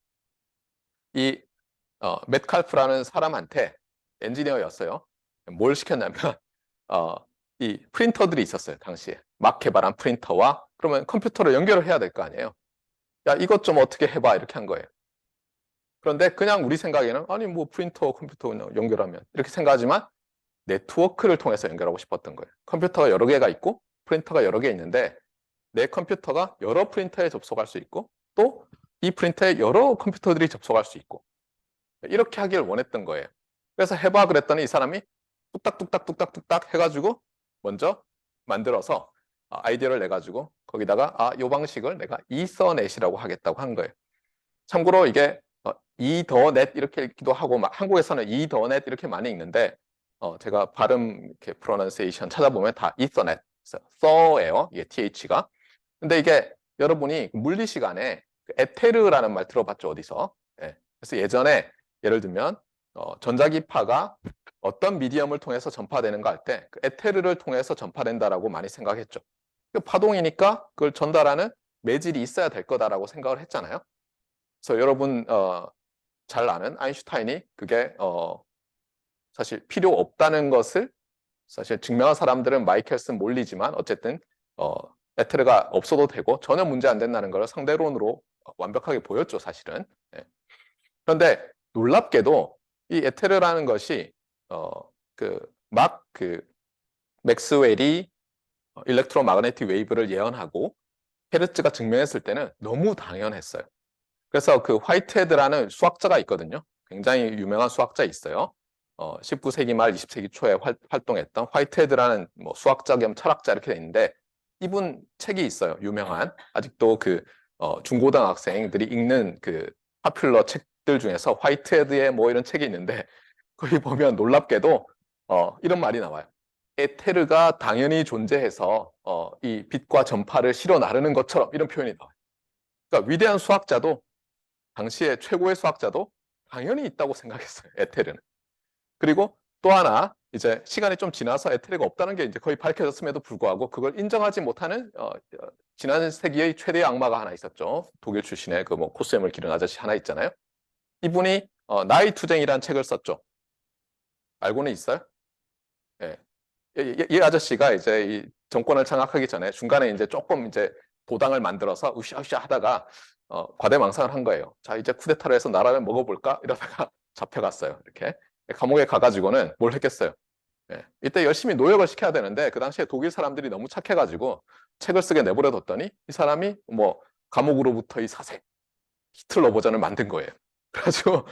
이 맷칼프라는 사람한테 엔지니어였어요. 뭘 시켰냐면 이 프린터들이 있었어요, 당시에. 막 개발한 프린터와 그러면 컴퓨터로 연결을 해야 될 거 아니에요. 야, 이것 좀 어떻게 해봐 이렇게 한 거예요. 그런데 그냥 우리 생각에는 아니 뭐 프린터 컴퓨터 연결하면 이렇게 생각하지만 네트워크를 통해서 연결하고 싶었던 거예요. 컴퓨터가 여러 개가 있고 프린터가 여러 개 있는데 내 컴퓨터가 여러 프린터에 접속할 수 있고 또 이 프린터에 여러 컴퓨터들이 접속할 수 있고 이렇게 하길 원했던 거예요. 그래서 해봐 그랬더니 이 사람이 뚝딱뚝딱뚝딱뚝딱 해가지고 먼저 만들어서 아이디어를 내가지고 거기다가 이 방식을 내가 이서넷이라고 하겠다고 한 거예요. 참고로 이게 이더넷 이렇게 읽기도 하고 한국에서는 이더넷 이렇게 많이 읽는데 제가 발음 이렇게 프로넌세이션 찾아보면 다 이서넷 써예요. 이게 th가. 근데 이게 여러분이 물리 시간에 에테르라는 말 들어봤죠, 어디서? 예. 그래서 예전에 예를 들면 전자기파가 어떤 미디엄을 통해서 전파되는가 할 때 그 에테르를 통해서 전파된다라고 많이 생각했죠. 그 파동이니까 그걸 전달하는 매질이 있어야 될 거다라고 생각을 했잖아요. 그래서 여러분 잘 아는 아인슈타인이 그게 사실 필요 없다는 것을 사실 증명한 사람들은 마이켈슨 몰리지만 어쨌든 에테르가 없어도 되고 전혀 문제 안 된다는 걸 상대론으로 완벽하게 보였죠, 사실은. 예. 그런데 놀랍게도 이 에테르라는 것이 그 맥스웰이 일렉트로마그네틱 웨이브를 예언하고 헤르츠가 증명했을 때는 너무 당연했어요. 그래서 그 화이트헤드라는 수학자가 있거든요. 굉장히 유명한 수학자 있어요. 19세기 말 20세기 초에 활동했던 화이트헤드라는 뭐 수학자 겸 철학자 이렇게 돼 있는데 이분 책이 있어요. 유명한 아직도 그 중고등학생들이 읽는 그 파퓰러 책들 중에서 화이트헤드의 뭐 이런 책이 있는데 거기 보면 놀랍게도 이런 말이 나와요. 에테르가 당연히 존재해서 이 빛과 전파를 실어 나르는 것처럼 이런 표현이 나와요. 그러니까 위대한 수학자도 당시에 최고의 수학자도 당연히 있다고 생각했어요. 에테르는. 그리고 또 하나 이제 시간이 좀 지나서 에테르가 없다는 게 이제 거의 밝혀졌음에도 불구하고 그걸 인정하지 못하는 지난 세기의 최대의 악마가 하나 있었죠. 독일 출신의 그 뭐 코스염을 기른 아저씨 하나 있잖아요. 이분이 나의 투쟁이라는 책을 썼죠. 알고는 있어요? 예. 이 아저씨가 이제 이 정권을 장악하기 전에 중간에 이제 조금 이제 도당을 만들어서 으쌰으쌰 하다가 과대망상을 한 거예요. 자, 이제 쿠데타를 해서 나라를 먹어볼까? 이러다가 잡혀갔어요. 이렇게. 감옥에 가가지고는 뭘 했겠어요. 예. 이때 열심히 노역을 시켜야 되는데 그 당시에 독일 사람들이 너무 착해가지고 책을 쓰게 내버려 뒀더니 이 사람이 뭐 감옥으로부터 이 사생, 히틀러 버전을 만든 거예요. 그래가지고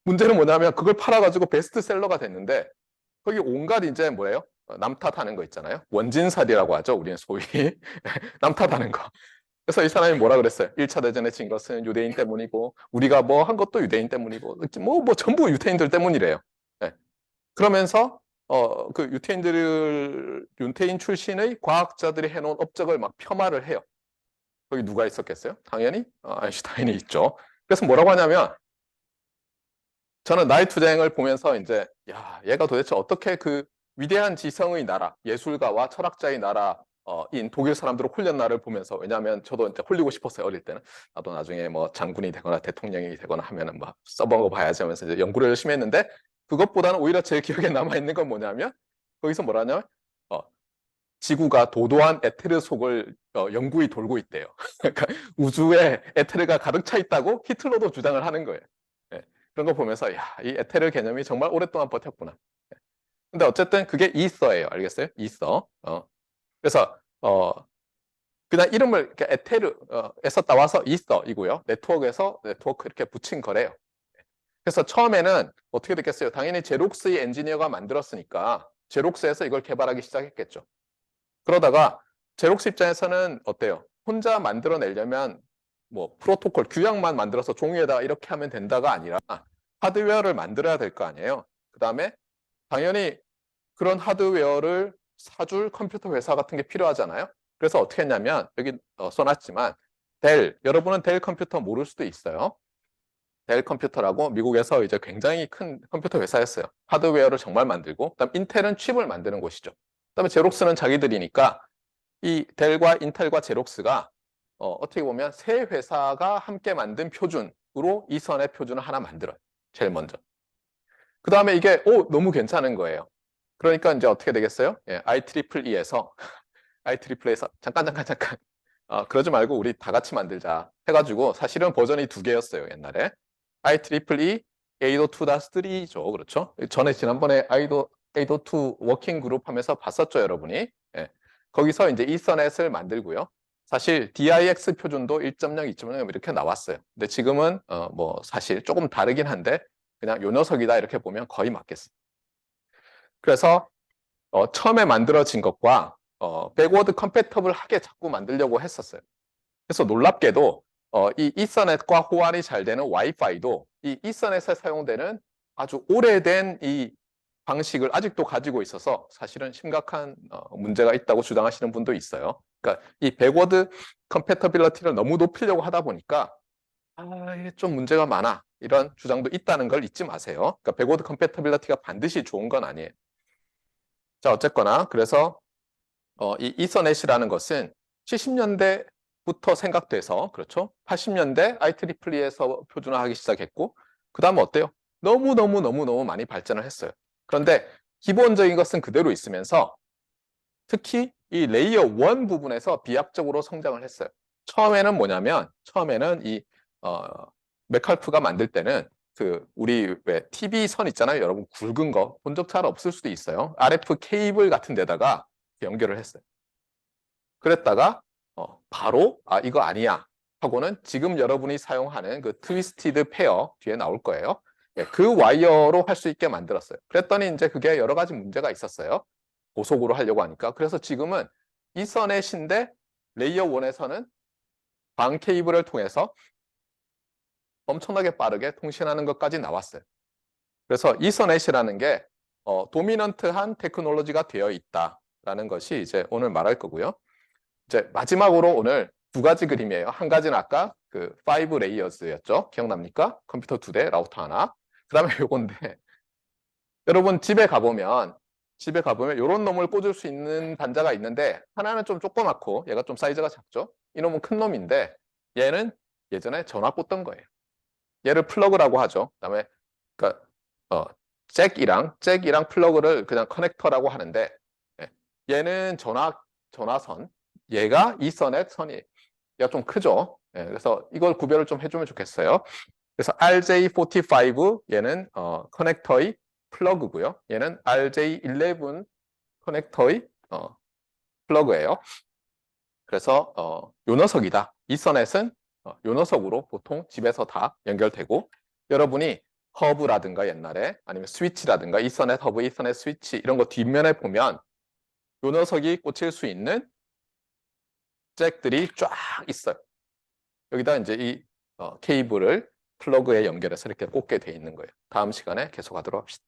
문제는 뭐냐면 그걸 팔아가지고 베스트셀러가 됐는데 거기 온갖 이제 뭐예요? 남탓하는 거 있잖아요. 원진살이라고 하죠. 우리는 소위 남탓하는 거. 그래서 이 사람이 뭐라 그랬어요? 1차 대전에 진 것은 유대인 때문이고 우리가 뭐 한 것도 유대인 때문이고 뭐 전부 유태인들 때문이래요. 네. 그러면서 그 유태인 출신의 과학자들이 해놓은 업적을 막 폄하를 해요. 거기 누가 있었겠어요? 당연히 아인슈타인이 있죠. 그래서 뭐라고 하냐면 저는 나의 투쟁을 보면서 이제 야, 얘가 도대체 어떻게 그 위대한 지성의 나라, 예술가와 철학자의 나라인 독일 사람들을 홀렸나를 보면서 왜냐하면 저도 이제 홀리고 싶었어요. 어릴 때는 나도 나중에 뭐 장군이 되거나 대통령이 되거나 하면은 막 써본 거 봐야지 하면서 이제 연구를 열심히 했는데 그것보다는 오히려 제 기억에 남아 있는 건 뭐냐면 거기서 뭐라냐면 지구가 도도한 에테르 속을 영구히 돌고 있대요. 그러니까 우주에 에테르가 가득 차 있다고 히틀러도 주장을 하는 거예요. 예. 그런 거 보면서 야, 이 에테르 개념이 정말 오랫동안 버텼구나. 예. 근데 어쨌든 그게 이서예요. 알겠어요? 이서. 그래서 그냥 이름을 에테르에서 따와서 이서이고요. 네트워크에서 네트워크 이렇게 붙인 거래요. 그래서 처음에는 어떻게 됐겠어요? 당연히 제록스의 엔지니어가 만들었으니까 제록스에서 이걸 개발하기 시작했겠죠. 그러다가 제록스 입장에서는 어때요? 혼자 만들어내려면 뭐 프로토콜 규약만 만들어서 종이에다가 이렇게 하면 된다가 아니라 하드웨어를 만들어야 될 거 아니에요. 그 다음에 당연히 그런 하드웨어를 사줄 컴퓨터 회사 같은 게 필요하잖아요. 그래서 어떻게 했냐면 여기 써놨지만 여러분은 델 컴퓨터 모를 수도 있어요. 델 컴퓨터라고 미국에서 이제 굉장히 큰 컴퓨터 회사였어요. 하드웨어를 정말 만들고, 그다음 인텔은 칩을 만드는 곳이죠. 그다음에 제록스는 자기들이니까 이 델과 인텔과 제록스가 어떻게 보면 세 회사가 함께 만든 표준으로 이선의 표준을 하나 만들어요. 제일 먼저. 그 다음에 이게 너무 괜찮은 거예요. 그러니까 이제 어떻게 되겠어요? 예, IEEE에서 IEEE에서 잠깐 그러지 말고 우리 다 같이 만들자 해가지고 사실은 버전이 2개였어요 옛날에. IEEE 802.3죠. 그렇죠? 전에 지난번에 802 워킹 그룹 하면서 봤었죠, 여러분이. 예. 거기서 이제 이서넷을 만들고요. 사실 DIX 표준도 1.0, 2.0 이렇게 나왔어요. 근데 지금은 뭐 사실 조금 다르긴 한데 그냥 요 녀석이다 이렇게 보면 거의 맞겠어요. 그래서 처음에 만들어진 것과 백워드 컴패터블하게 자꾸 만들려고 했었어요. 그래서 놀랍게도 이 이서넷과 호환이 잘 되는 와이파이도 이 이서넷에 사용되는 아주 오래된 이 방식을 아직도 가지고 있어서 사실은 심각한 문제가 있다고 주장하시는 분도 있어요. 그러니까 이 백워드 컴패터빌리티를 너무 높이려고 하다 보니까 이게 좀 문제가 많아. 이런 주장도 있다는 걸 잊지 마세요. 그러니까 백워드 컴패터빌리티가 반드시 좋은 건 아니에요. 자, 어쨌거나 그래서 이 이서넷이라는 것은 70년대부터 생각돼서 그렇죠. 80년대 IEEE에서 표준화하기 시작했고 그 다음 어때요? 너무 많이 발전을 했어요. 그런데 기본적인 것은 그대로 있으면서 특히 이 레이어 1 부분에서 비약적으로 성장을 했어요. 처음에는 이 메칼프가 만들 때는 그 우리 왜 TV 선 있잖아요. 여러분 굵은 거 본 적 잘 없을 수도 있어요. RF 케이블 같은 데다가 연결을 했어요. 그랬다가 바로 이거 아니야 하고는 지금 여러분이 사용하는 그 트위스티드 페어 뒤에 나올 거예요. 예, 그 와이어로 할 수 있게 만들었어요. 그랬더니 이제 그게 여러 가지 문제가 있었어요. 고속으로 하려고 하니까. 그래서 지금은 이서넷인데 레이어 1에서는 방 케이블을 통해서 엄청나게 빠르게 통신하는 것까지 나왔어요. 그래서 이서넷이라는 게 도미넌트한 테크놀로지가 되어 있다라는 것이 이제 오늘 말할 거고요. 이제 마지막으로 오늘 2가지 그림이에요. 한 가지는 아까 그 5 레이어즈였죠. 기억납니까? 컴퓨터 2대, 라우터 하나. 그 다음에 요건데 여러분 집에 가보면 이런 놈을 꽂을 수 있는 단자가 있는데 하나는 좀 조그맣고 얘가 좀 사이즈가 작죠. 이놈은 큰 놈인데 얘는 예전에 전화 꽂던 거예요. 얘를 플러그라고 하죠. 그다음에 그러니까 잭이랑 플러그를 그냥 커넥터라고 하는데 얘는 전화선, 얘가 이서넷 선이에요. 얘가 좀 크죠. 그래서 이걸 구별을 좀 해주면 좋겠어요. 그래서 RJ45 얘는 커넥터의 플러그고요. 얘는 RJ11 커넥터의 플러그예요. 그래서 요 녀석이다. 이서넷은 요 녀석으로 보통 집에서 다 연결되고 여러분이 허브라든가 옛날에 아니면 스위치라든가 이서넷 허브, 이서넷 스위치 이런 거 뒷면에 보면 요 녀석이 꽂힐 수 있는 잭들이 쫙 있어요. 여기다 이제 이 케이블을 플러그에 연결해서 이렇게 꽂게 돼 있는 거예요. 다음 시간에 계속하도록 합시다.